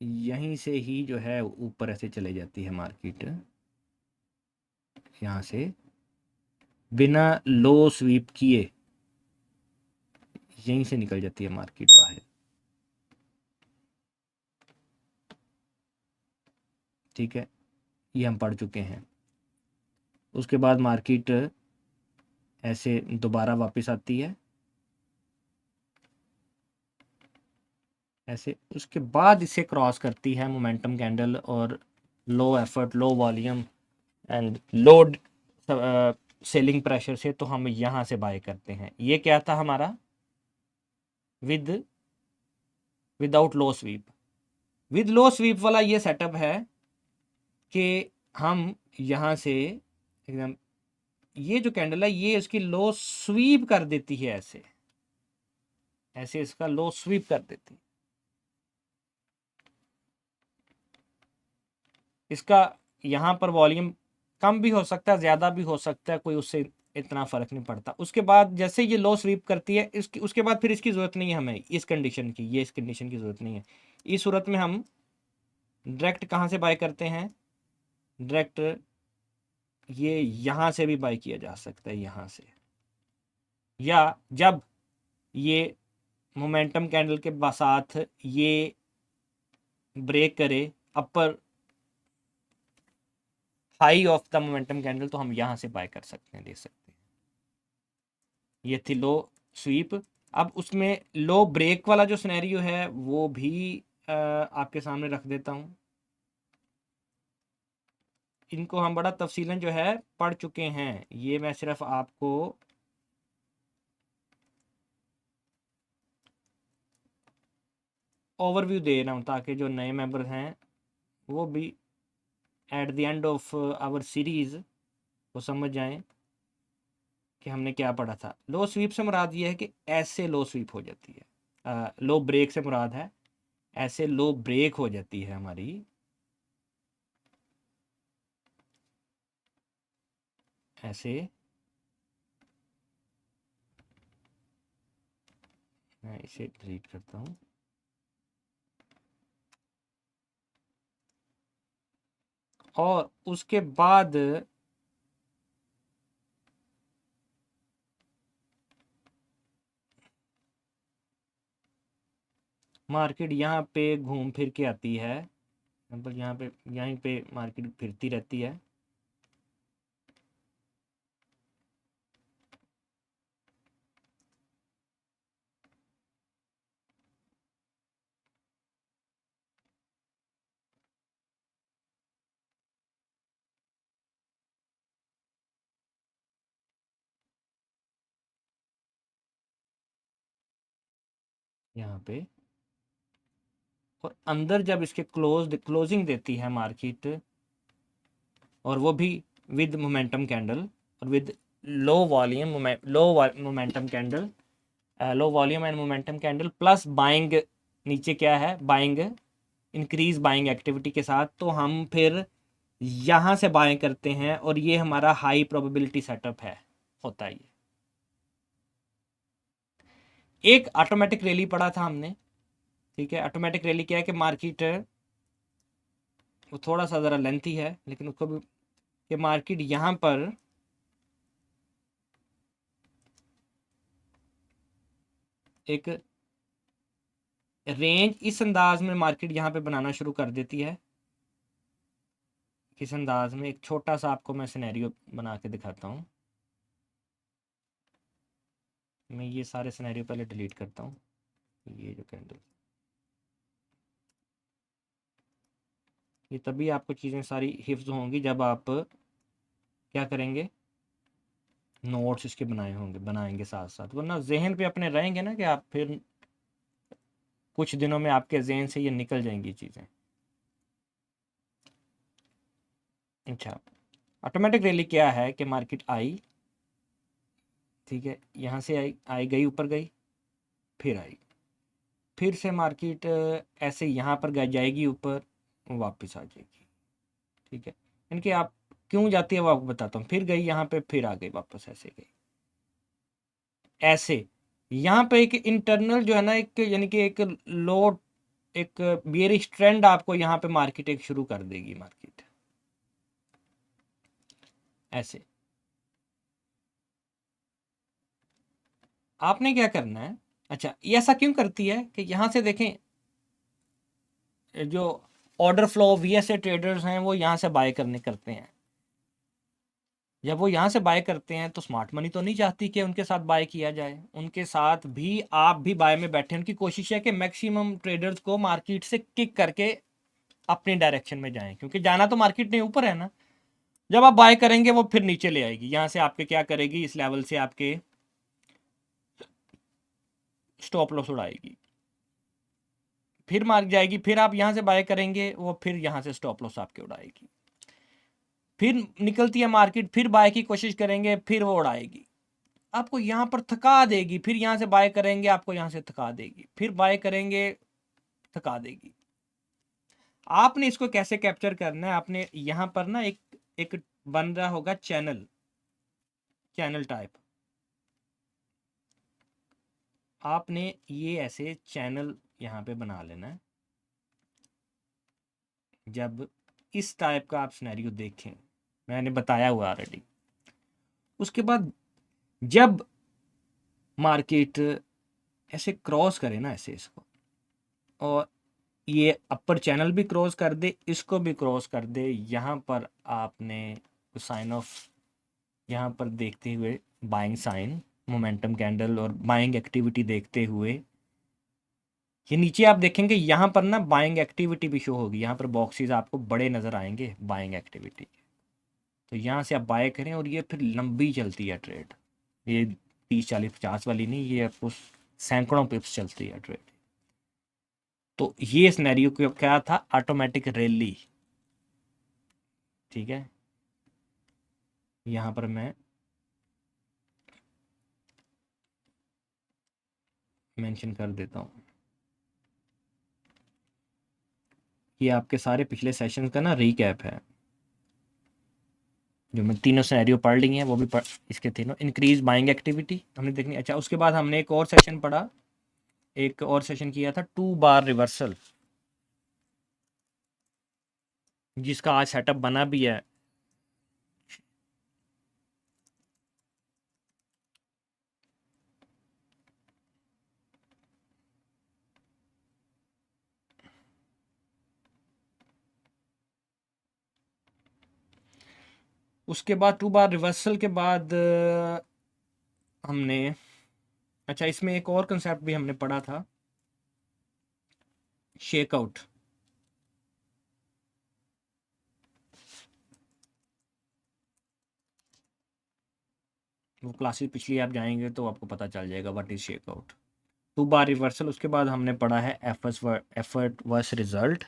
यहीं से ही जो है ऊपर ऐसे चले जाती है मार्केट, यहाँ से बिना लो स्वीप किए यहीं से निकल जाती है मार्केट बाहर, ठीक है। ये हम पढ़ चुके हैं। उसके बाद मार्केट ऐसे दोबारा वापस आती है ऐसे, उसके बाद इसे क्रॉस करती है मोमेंटम कैंडल और low effort, low volume and low selling pressure से, तो हम यहाँ से बाय करते हैं। ये क्या था हमारा without low sweep. With low sweep वाला ये सेटअप है कि हम यहाँ से एकदम, ये जो कैंडल है ये इसकी लो स्वीप कर देती है, ऐसे ऐसे इसका लो स्वीप कर देती है। इसका यहाँ पर वॉल्यूम कम भी हो सकता है, ज़्यादा भी हो सकता है, कोई उससे इतना फ़र्क नहीं पड़ता। उसके बाद जैसे ये लो स्वीप करती है इसकी, उसके बाद फिर इसकी ज़रूरत नहीं है हमें इस कंडीशन की, इस कंडीशन की ज़रूरत नहीं है। इस सूरत में हम डायरेक्ट कहाँ से बाय करते हैं, डायरेक्ट ये यहाँ से भी बाय किया जा सकता है, यहाँ से, या जब ये मोमेंटम कैंडल के साथ ये ब्रेक करे अपर high of the momentum candle, तो हम यहाँ से बाय कर सकते हैं, ले सकते हैं। ये थी लो स्वीप। अब उसमें लो ब्रेक वाला जो सिनेरियो है वो भी आपके सामने रख देता हूँ। इनको हम बड़ा तफसीलन जो है पढ़ चुके हैं, ये मैं सिर्फ आपको ओवरव्यू दे रहा हूँ ताकि जो नए मेंबर हैं वो भी at the end of our series वो समझ जाएं कि हमने क्या पढ़ा था। लो स्वीप से मुराद ये है कि ऐसे लो स्वीप हो जाती है, लो ब्रेक से मुराद है ऐसे लो ब्रेक हो जाती है हमारी ऐसे, मैं इसे डिलीट करता हूँ। और उसके बाद मार्केट यहाँ पे घूम फिर के आती है, मतलब यहाँ पे, यहीं पे मार्केट फिरती रहती है। यहाँ पे, और अंदर जब इसके क्लोजिंग देती है मार्केट, और वो भी विद मोमेंटम कैंडल और with low volume, low momentum candle, low volume and momentum candle plus buying, नीचे क्या है, बाइंग, इंक्रीज बाइंग एक्टिविटी के साथ, तो हम फिर यहाँ से बाइंग करते हैं, और ये हमारा हाई प्रोबेबिलिटी सेटअप है, होता है ये। एक ऑटोमेटिक रैली पढ़ा था हमने, ठीक है। ऑटोमेटिक रैली क्या है कि मार्केट, वो थोड़ा सा ज़रा लेंथी है लेकिन उसको भी, कि मार्केट यहाँ पर एक रेंज, इस अंदाज में मार्केट यहाँ पे बनाना शुरू कर देती है। किस अंदाज में, एक छोटा सा आपको मैं सिनेरियो बना के दिखाता हूँ। मैं ये सारे सिनेरियो पहले डिलीट करता हूँ, ये जो कैंडल, ये तभी आपको चीज़ें सारी हिफ्ज होंगी जब आप क्या करेंगे, नोट्स इसके बनाए होंगे, बनाएंगे साथ साथ, वरना जहन पे अपने रहेंगे ना, कि आप फिर कुछ दिनों में आपके जहन से ये निकल जाएंगी चीज़ें। अच्छा, ऑटोमेटिक रैली क्या है कि मार्केट आई, ठीक है, यहाँ से आई, गई ऊपर गई, फिर आई, फिर से मार्केट ऐसे यहाँ पर जाएगी ऊपर, वापस आ जाएगी, ठीक है। इनके आप क्यों जाती है वो आपको बताता हूँ। फिर गई यहाँ पे, फिर आ गई वापस, ऐसे गई, ऐसे। यहाँ पे एक इंटरनल जो है ना, एक यानी कि एक लो, एक बियरिश ट्रेंड आपको यहाँ पे मार्केट एक शुरू कर देगी, मार्केट ऐसे। आपने क्या करना है, अच्छा ये ऐसा क्यों करती है कि यहाँ से देखें, जो ऑर्डर फ्लो वीएसए ट्रेडर्स हैं वो यहाँ से बाय करते हैं। जब वो यहाँ से बाय करते हैं तो स्मार्ट मनी तो नहीं चाहती कि उनके साथ बाय किया जाए, उनके साथ भी आप भी बाय में बैठे। उनकी कोशिश है कि मैक्सिमम ट्रेडर्स को मार्केट से किक करके अपनी डायरेक्शन में जाएं, क्योंकि जाना तो मार्केट ने ऊपर है ना। जब आप बाय करेंगे वो फिर नीचे ले आएगी, यहाँ से आपके क्या करेगी, इस लेवल से आपके स्टॉप लॉस उड़ाएगी, फिर मार जाएगी, फिर आप यहाँ से बाय करेंगे, वो फिर यहाँ से स्टॉप लॉस आपके उड़ाएगी, फिर निकलती है मार्केट, फिर बाय की कोशिश करेंगे, फिर वो उड़ाएगी, आपको यहाँ पर थका देगी, फिर यहाँ से बाय करेंगे, आपको यहाँ से थका देगी, फिर बाय करेंगे, थका देगी। आपने इसको कैसे कैप्चर करना है, आपने यहाँ पर ना एक एक बन रहा होगा चैनल, चैनल टाइप, आपने ये ऐसे चैनल यहाँ पे बना लेना है। जब इस टाइप का आप सिनेरियो देखें, मैंने बताया हुआ ऑलरेडी, उसके बाद जब मार्केट ऐसे क्रॉस करे ना, ऐसे इसको, और ये अपर चैनल भी क्रॉस कर दे, इसको भी क्रॉस कर दे, यहाँ पर आपने साइन ऑफ यहाँ पर देखते हुए, बाइंग साइन, मोमेंटम कैंडल और बाइंग एक्टिविटी देखते हुए, ये नीचे आप देखेंगे यहाँ पर ना बाइंग एक्टिविटी भी शो होगी, यहाँ पर बॉक्सेस आपको बड़े नज़र आएंगे बाइंग एक्टिविटी। तो यहाँ से आप बाय करें, और ये फिर लंबी चलती है ट्रेड, ये 30 40 50 वाली नहीं, ये आपको सैकड़ों पिप्स चलती है ट्रेड। तो ये सिनेरियो क्या था, ऑटोमेटिक रैली, ठीक है। यहाँ पर मैं मेंशन कर देता हूँ, ये आपके सारे पिछले सेशन का ना रीकैप है। जो मैं तीनों सिनेरियो पढ़ ली हैं वो भी इसके तीनों। इंक्रीज बाइंग एक्टिविटी हमने देखनी। अच्छा, उसके बाद हमने एक और सेशन पढ़ा, एक और सेशन किया था 2 बार रिवर्सल, जिसका आज सेटअप बना भी है। उसके बाद 2 बार रिवर्सल के बाद हमने, अच्छा इसमें एक और कंसेप्ट भी हमने पढ़ा था, शेकआउट। वो क्लासेस पिछली आप जाएंगे तो आपको पता चल जाएगा what is shakeout. 2 bar reversal, उसके बाद हमने पढ़ा है एफर्ट वर्स रिजल्ट।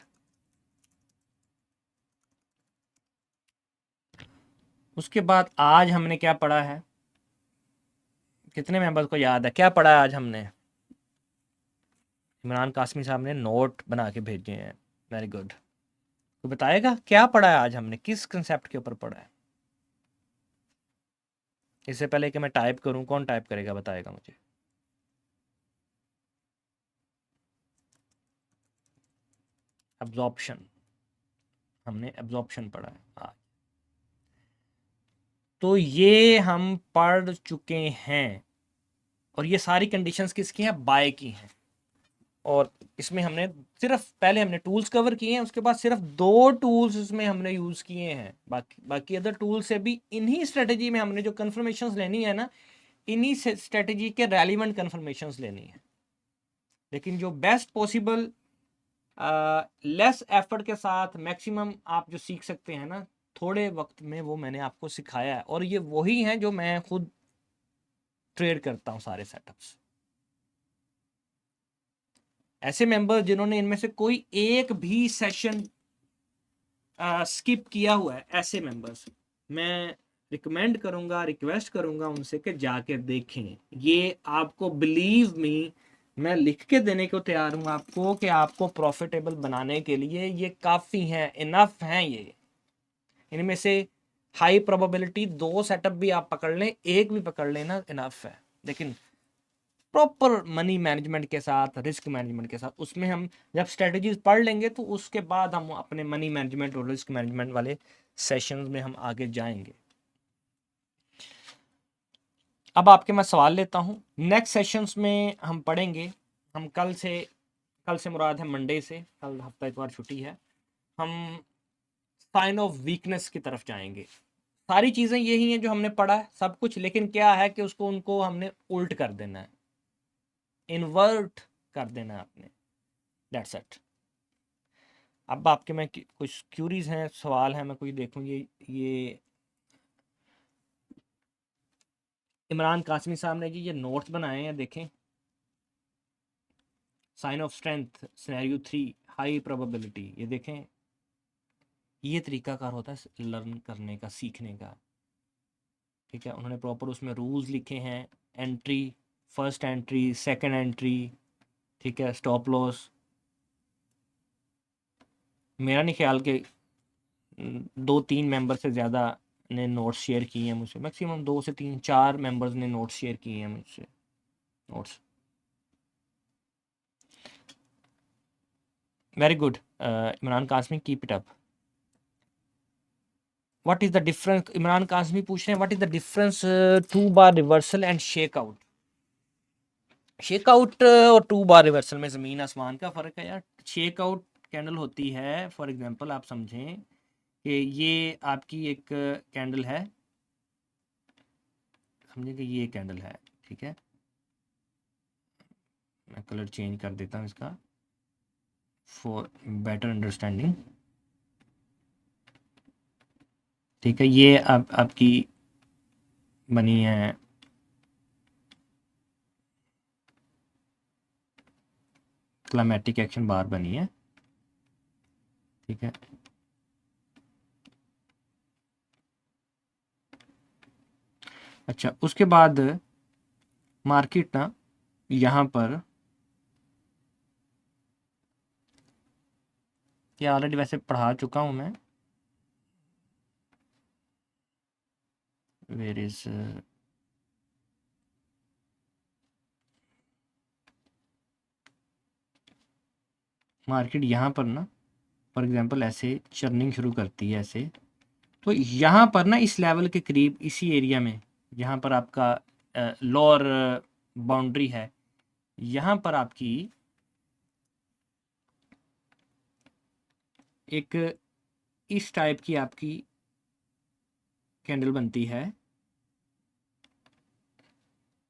उसके बाद आज हमने क्या पढ़ा है, कितने मेंबर्स को याद है क्या पढ़ा है आज हमने? इमरान कासमी साहब ने नोट बना के भेजे हैं, वेरी गुड। तो बताएगा क्या पढ़ा है आज हमने, किस कंसेप्ट के ऊपर पढ़ा है? इससे पहले कि मैं टाइप करूं, कौन टाइप करेगा बताएगा मुझे? एब्जॉर्प्शन, हमने एब्जॉर्प्शन पढ़ा है आज। तो ये हम पढ़ चुके हैं, और ये सारी कंडीशंस किसकी हैं? बाय की हैं। और इसमें हमने सिर्फ पहले हमने टूल्स कवर किए हैं, उसके बाद सिर्फ 2 टूल्स इसमें हमने यूज किए हैं। बाकी बाकी अदर टूल से भी इन्हीं स्ट्रेटेजी में हमने जो कंफर्मेशंस लेनी है ना, इन्हीं स्ट्रेटेजी के रेलिवेंट कंफर्मेशंस लेनी है। लेकिन जो बेस्ट पॉसिबल लेस एफर्ट के साथ मैक्सिमम आप जो सीख सकते हैं ना थोड़े वक्त में, वो मैंने आपको सिखाया है। और ये वही है जो मैं खुद ट्रेड करता हूँ सारे सेटअप्स। ऐसे मेंबर्स जिन्होंने इनमें से कोई एक भी सेशन स्किप किया हुआ है, ऐसे मेंबर्स मैं रिकमेंड करूंगा, रिक्वेस्ट करूंगा उनसे कि जाके देखें। ये आपको, बिलीव मी, मैं लिख के देने को तैयार हूं आपको कि आपको प्रॉफिटेबल बनाने के लिए ये काफ़ी हैं, इनफ हैं। ये इनमें से हाई प्रोबेबिलिटी 2 सेटअप भी आप पकड़ लें, एक भी पकड़ लेना, इनफ है। लेकिन प्रॉपर मनी मैनेजमेंट के साथ, रिस्क मैनेजमेंट के साथ, उसमें हम जब स्ट्रेटजीज पढ़ लेंगे तो उसके बाद हम अपने मनी मैनेजमेंट और रिस्क मैनेजमेंट वाले सेशंस में हम आगे जाएंगे। अब आपके मैं सवाल लेता हूं। नेक्स्ट सेशंस में हम पढ़ेंगे, हम कल से मुराद है मंडे से, कल हफ्ता इतवार छुट्टी है, हम साइन ऑफ वीकनेस की तरफ जाएंगे। सारी चीज़ें यही हैं जो हमने पढ़ा है सब कुछ, लेकिन क्या है कि उसको उनको हमने उल्ट कर देना है, इन्वर्ट कर देना है आपने, दैट्स इट। अब आपके में कुछ क्यूरीज हैं, सवाल हैं, मैं कोई देखूं। ये इमरान कासमी साहब ने जी ये नोट्स बनाए हैं, देखें। Sign of strength scenario 3 high probability, ये देखें। ये तरीकाकार होता है लर्न करने का, सीखने का। ठीक है, उन्होंने प्रॉपर उसमें रूल्स लिखे हैं, entry, first entry, second entry, ठीक है, स्टॉप लॉस। मेरा नहीं ख्याल कि 2-3 मेंबर से ज़्यादा ने नोट्स शेयर किए हैं मुझसे, मैक्सिमम 2 से 3 4 मेंबर्स ने नोट्स शेयर किए हैं मुझसे, notes. Very good Imran Qasmi, keep it up. What is the difference, Imran Qasmi पूछ रहे हैं, what is the difference 2 bar reversal and shakeout? Shakeout और 2 बार रिवर्सल में ज़मीन आसमान का फ़र्क है यार। शेकआउट कैंडल होती है, फॉर एग्जांपल आप समझें कि ये आपकी एक कैंडल है, समझें कि ये कैंडल है, ठीक है। मैं कलर चेंज कर देता हूँ इसका फॉर बेटर अंडरस्टैंडिंग। ठीक है, ये आपकी बनी है क्लाइमेटिक एक्शन बार बनी है, ठीक है। अच्छा, उसके बाद मार्केट ना यहाँ पर, ये ऑलरेडी वैसे पढ़ा चुका हूँ मैं, वेयर इज मार्केट यहाँ पर ना फॉर एग्जांपल ऐसे चर्निंग शुरू करती है ऐसे, तो यहाँ पर ना इस लेवल के करीब इसी एरिया में जहाँ पर आपका लोअर बाउंड्री है, यहाँ पर आपकी एक इस टाइप की आपकी कैंडल बनती है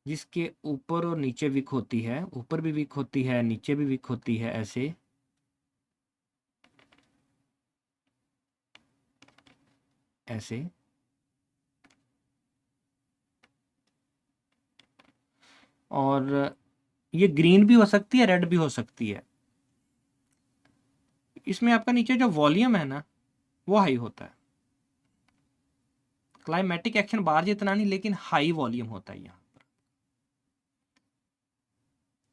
जिसके ऊपर और नीचे विक होती है, ऊपर भी विक होती है नीचे भी विक होती है ऐसे, ऐसे और ये ग्रीन भी हो सकती है रेड भी हो सकती है। इसमें आपका नीचे जो वॉल्यूम है ना वो हाई होता है, क्लाइमेटिक एक्शन बाहर जितना नहीं लेकिन हाई वॉल्यूम होता है। यहाँ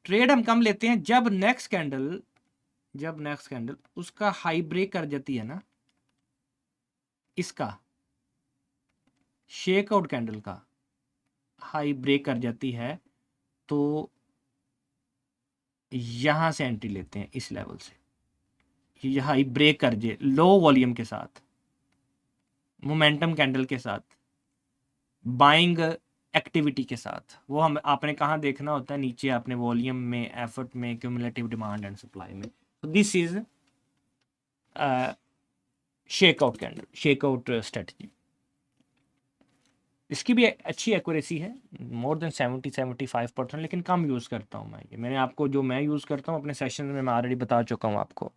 ट्रेड हम कम लेते हैं जब नेक्स्ट कैंडल उसका हाई ब्रेक कर जाती है ना, इसका शेकआउट कैंडल का हाई ब्रेक कर जाती है, तो यहां से एंट्री लेते हैं इस लेवल से। ये हाई ब्रेक कर जे लो वॉल्यूम के साथ, मोमेंटम कैंडल के साथ, बाइंग एक्टिविटी के साथ, वो हम आपने कहाँ देखना होता है, नीचे आपने वॉल्यूम में, एफर्ट में, क्यूमुलेटिव डिमांड एंड सप्लाई में। तो this is shakeout candle, shakeout strategy. इसकी भी अच्छी एक्यूरेसी है, मोर देन 70-75%, लेकिन कम यूज़ करता हूँ मैं ये। मैंने आपको जो मैं यूज़ करता हूँ अपने सेशन में मैं ऑलरेडी बता चुका हूँ आपको।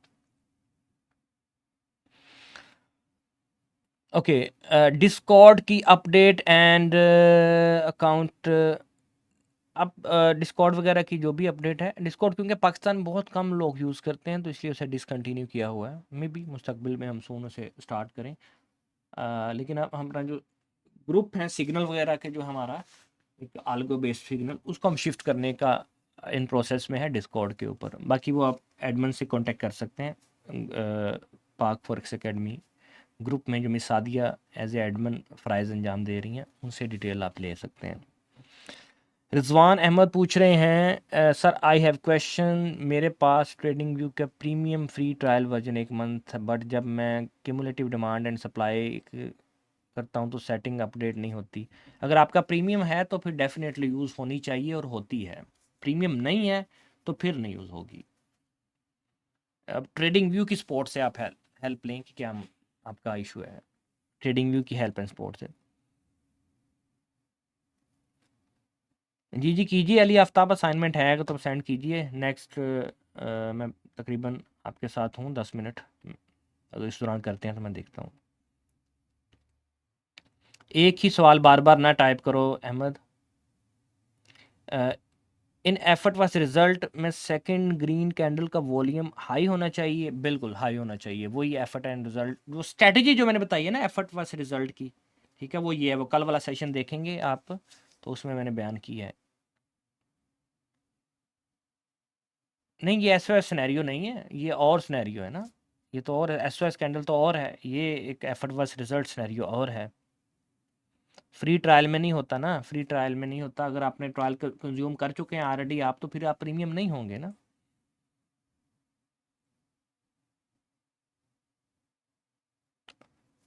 ओके, डिस्कॉर्ड की अपडेट एंड अकाउंट। अब डिस्कॉर्ड वगैरह की जो भी अपडेट है, डिस्कॉर्ड क्योंकि पाकिस्तान में बहुत कम लोग यूज़ करते हैं तो इसलिए उसे डिसकंटिन्यू किया हुआ है। मे बी मुस्तकबिल में हम सोन उसे स्टार्ट करें, लेकिन अब हमारा जो ग्रुप है सिग्नल वगैरह के, जो हमारा एक आल्गो बेस्ड सिग्नल, उसको हम शिफ्ट करने का इन प्रोसेस में है डिस्कॉर्ड के ऊपर। बाकी वो आप एडमिन से कांटेक्ट कर सकते हैं, पाक फॉरेक्स एकेडमी ग्रुप में जो Miss Sadia as a admin फ़राइज़ अंजाम दे रही हैं, उनसे डिटेल आप ले सकते हैं। रिजवान अहमद पूछ रहे हैं, सर आई हैव क्वेश्चन, मेरे पास ट्रेडिंग व्यू का premium free trial version 1 month है, बट जब मैं क्यूमुलेटिव डिमांड एंड सप्लाई करता हूँ तो सेटिंग अपडेट नहीं होती। अगर आपका प्रीमियम है तो फिर डेफिनेटली यूज़ होनी चाहिए और होती है, प्रीमियम नहीं है तो फिर नहीं यूज़ होगी। अब ट्रेडिंग व्यू की सपोर्ट से आप हेल्प लें कि क्या आपका इशू है, ट्रेडिंग व्यू की हेल्प एंड सपोर्ट से। जी जी कीजिए अली आफ्ताब, असाइनमेंट है तो सेंड कीजिए। नेक्स्ट मैं तकरीबन आपके साथ हूँ 10 मिनट, अगर इस दौरान करते हैं तो मैं देखता हूँ। एक ही सवाल बार बार ना टाइप करो अहमद। इन एफर्ट वास रिजल्ट में सेकंड ग्रीन कैंडल का वॉल्यूम हाई होना चाहिए, बिल्कुल हाई होना चाहिए। वही एफर्ट एंड रिजल्ट, वो स्ट्रेटजी जो मैंने बताई है ना एफर्ट वास रिजल्ट की, ठीक है, वो ये है। वो कल वाला सेशन देखेंगे आप तो उसमें मैंने बयान किया है। नहीं ये एस ओ एस सिनेरियो नहीं है, ये और सिनेरियो है ना, ये तो और एस ओ एस कैंडल तो और है, ये एक एफर्ट वास रिजल्ट सिनेरियो और है। फ्री ट्रायल में नहीं होता ना, फ्री ट्रायल में नहीं होता। अगर आपने ट्रायल कंज्यूम कर चुके हैं ऑलरेडी आप, तो फिर आप प्रीमियम नहीं होंगे ना।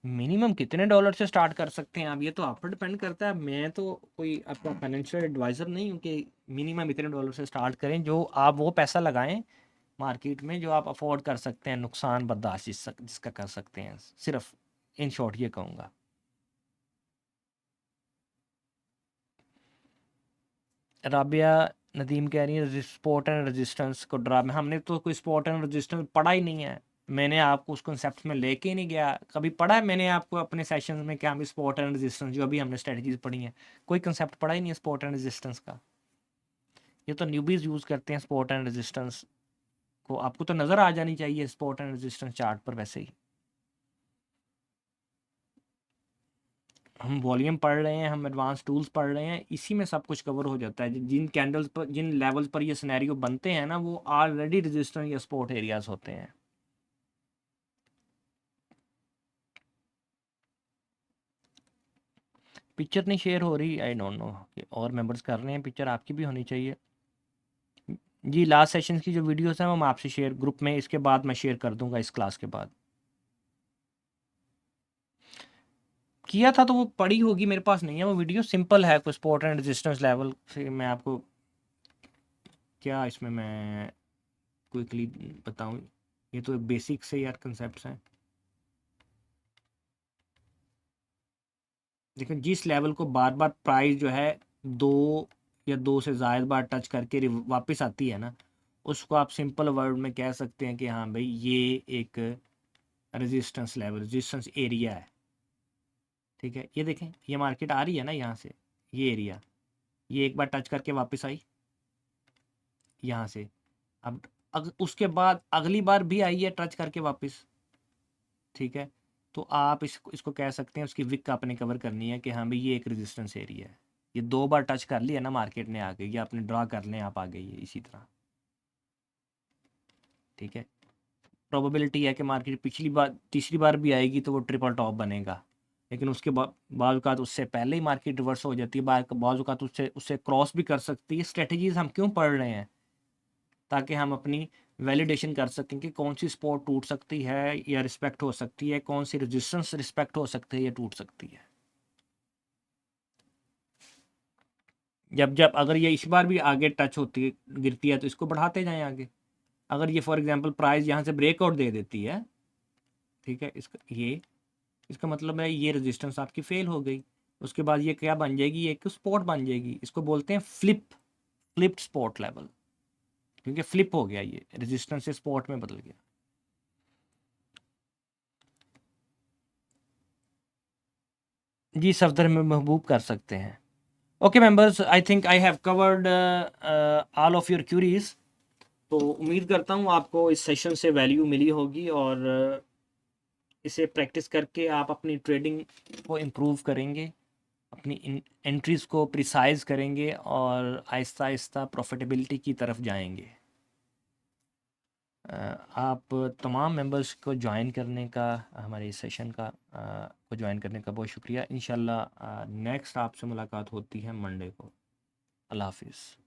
मिनिमम कितने डॉलर से स्टार्ट कर सकते हैं आप, ये तो आप पर डिपेंड करता है। मैं तो कोई आपका फाइनेंशियल एडवाइज़र नहीं हूँ कि मिनिमम इतने डॉलर से स्टार्ट करें। जो आप वो पैसा लगाएं मार्केट में जो आप अफोर्ड कर सकते हैं, नुकसान बर्दाश्त जिसका कर सकते हैं, सिर्फ इन शॉर्ट ये कहूँगा। राबिया नदीम कह रही है स्पोर्ट एंड रेजिस्टेंस को ड्रा में, हमने तो कोई स्पोर्ट एंड रेजिस्टेंस पढ़ा ही नहीं है। मैंने आपको उस कॉन्सेप्ट में लेके ही नहीं गया। कभी पढ़ा है मैंने आपको अपने सेशन में क्या हम स्पोर्ट एंड रेजिस्टेंस, जो अभी हमने स्ट्रेटजीज पढ़ी हैं, कोई कंसेप्ट पढ़ा ही नहीं है स्पोर्ट एंड रेजिस्टेंस का। ये तो न्यूबीज यूज़ करते हैं स्पोर्ट एंड रेजिस्टेंस को, आपको तो नज़र आ जानी चाहिए स्पोर्ट एंड रेजिस्टेंस चार्ट पर। वैसे ही हम वॉल्यूम पढ़ रहे हैं, हम एडवांस टूल्स पढ़ रहे हैं, इसी में सब कुछ कवर हो जाता है। जिन कैंडल्स पर, जिन लेवल्स पर ये सिनेरियो बनते हैं ना, वो ऑलरेडी रेजिस्टेंस या सपोर्ट एरियाज होते हैं। पिक्चर नहीं शेयर हो रही, आई डोंट नो, और मेंबर्स कर रहे हैं, पिक्चर आपकी भी होनी चाहिए जी। लास्ट सेशन की जो वीडियोस हैं वो मैं आपसे शेयर ग्रुप में, इसके बाद मैं शेयर कर दूंगा इस क्लास के बाद। किया था तो वो पड़ी होगी, मेरे पास नहीं है वो वीडियो, सिंपल है, कोई सपोर्ट एंड रेजिस्टेंस लेवल से मैं आपको क्या इसमें मैं क्विकली बताऊं, ये तो बेसिक से यार कंसेप्ट्स हैं। देखो जिस लेवल को बार बार प्राइस जो है दो या दो से ज़्यादा बार टच करके वापस आती है ना, उसको आप सिंपल वर्ड में कह सकते हैं कि हाँ भाई ये एक रेजिस्टेंस लेवल, रेजिस्टेंस एरिया है। ठीक है, ये देखें ये मार्केट आ रही है ना यहाँ से, ये एरिया, ये एक बार टच करके वापस आई यहाँ से, अब उसके बाद अगली बार भी आई है टच करके वापस। ठीक है, तो आप इसको कह सकते हैं, उसकी विक आपने कवर करनी है कि हाँ भाई ये एक रेजिस्टेंस एरिया है, ये दो बार टच कर लिया ना मार्केट ने आ गई, ये आपने ड्रा कर लें आप आ गई है इसी तरह। ठीक है, प्रोबेबिलिटी है कि मार्केट पिछली बार तीसरी बार भी आएगी तो वो ट्रिपल टॉप बनेगा, लेकिन उसके बावजूद उससे पहले ही मार्केट रिवर्स हो जाती है, बावजूद उससे उससे क्रॉस भी कर सकती है। स्ट्रेटजीज हम क्यों पढ़ रहे हैं, ताकि हम अपनी वैलिडेशन कर सकें कि कौन सी सपोर्ट टूट सकती है या रिस्पेक्ट हो सकती है, कौन सी रेजिस्टेंस रिस्पेक्ट हो सकती है या टूट सकती है। जब जब अगर ये इस बार भी आगे टच होती है गिरती है तो इसको बढ़ाते जाएं आगे। अगर ये फॉर एग्जांपल प्राइस यहाँ से ब्रेकआउट दे देती है, ठीक है, इसका मतलब है ये रेजिस्टेंस आपकी फेल हो गई, उसके बाद ये क्या बन जाएगी, ये एक स्पॉट बन जाएगी, इसको बोलते हैं फ्लिप्ड स्पॉट लेवल, क्योंकि फ्लिप हो गया, ये रेजिस्टेंस से स्पॉट में बदल गया। जी सफदर में महबूब कर सकते हैं। Okay members, I think I have covered all of your queries. तो उम्मीद करता हूँ आपको इस सेशन से वैल्यू मिली होगी, और इसे प्रैक्टिस करके आप अपनी ट्रेडिंग को इम्प्रूव करेंगे, अपनी एंट्रीज को प्रिसाइज करेंगे और आहिस्ता आहिस्ता प्रॉफिटेबिलिटी की तरफ जाएंगे। आप तमाम मेंबर्स को ज्वाइन करने का, हमारे इस सेशन का को ज्वाइन करने का बहुत शुक्रिया। इंशाल्लाह नेक्स्ट आपसे मुलाकात होती है मंडे को। अल्लाह हाफिज़।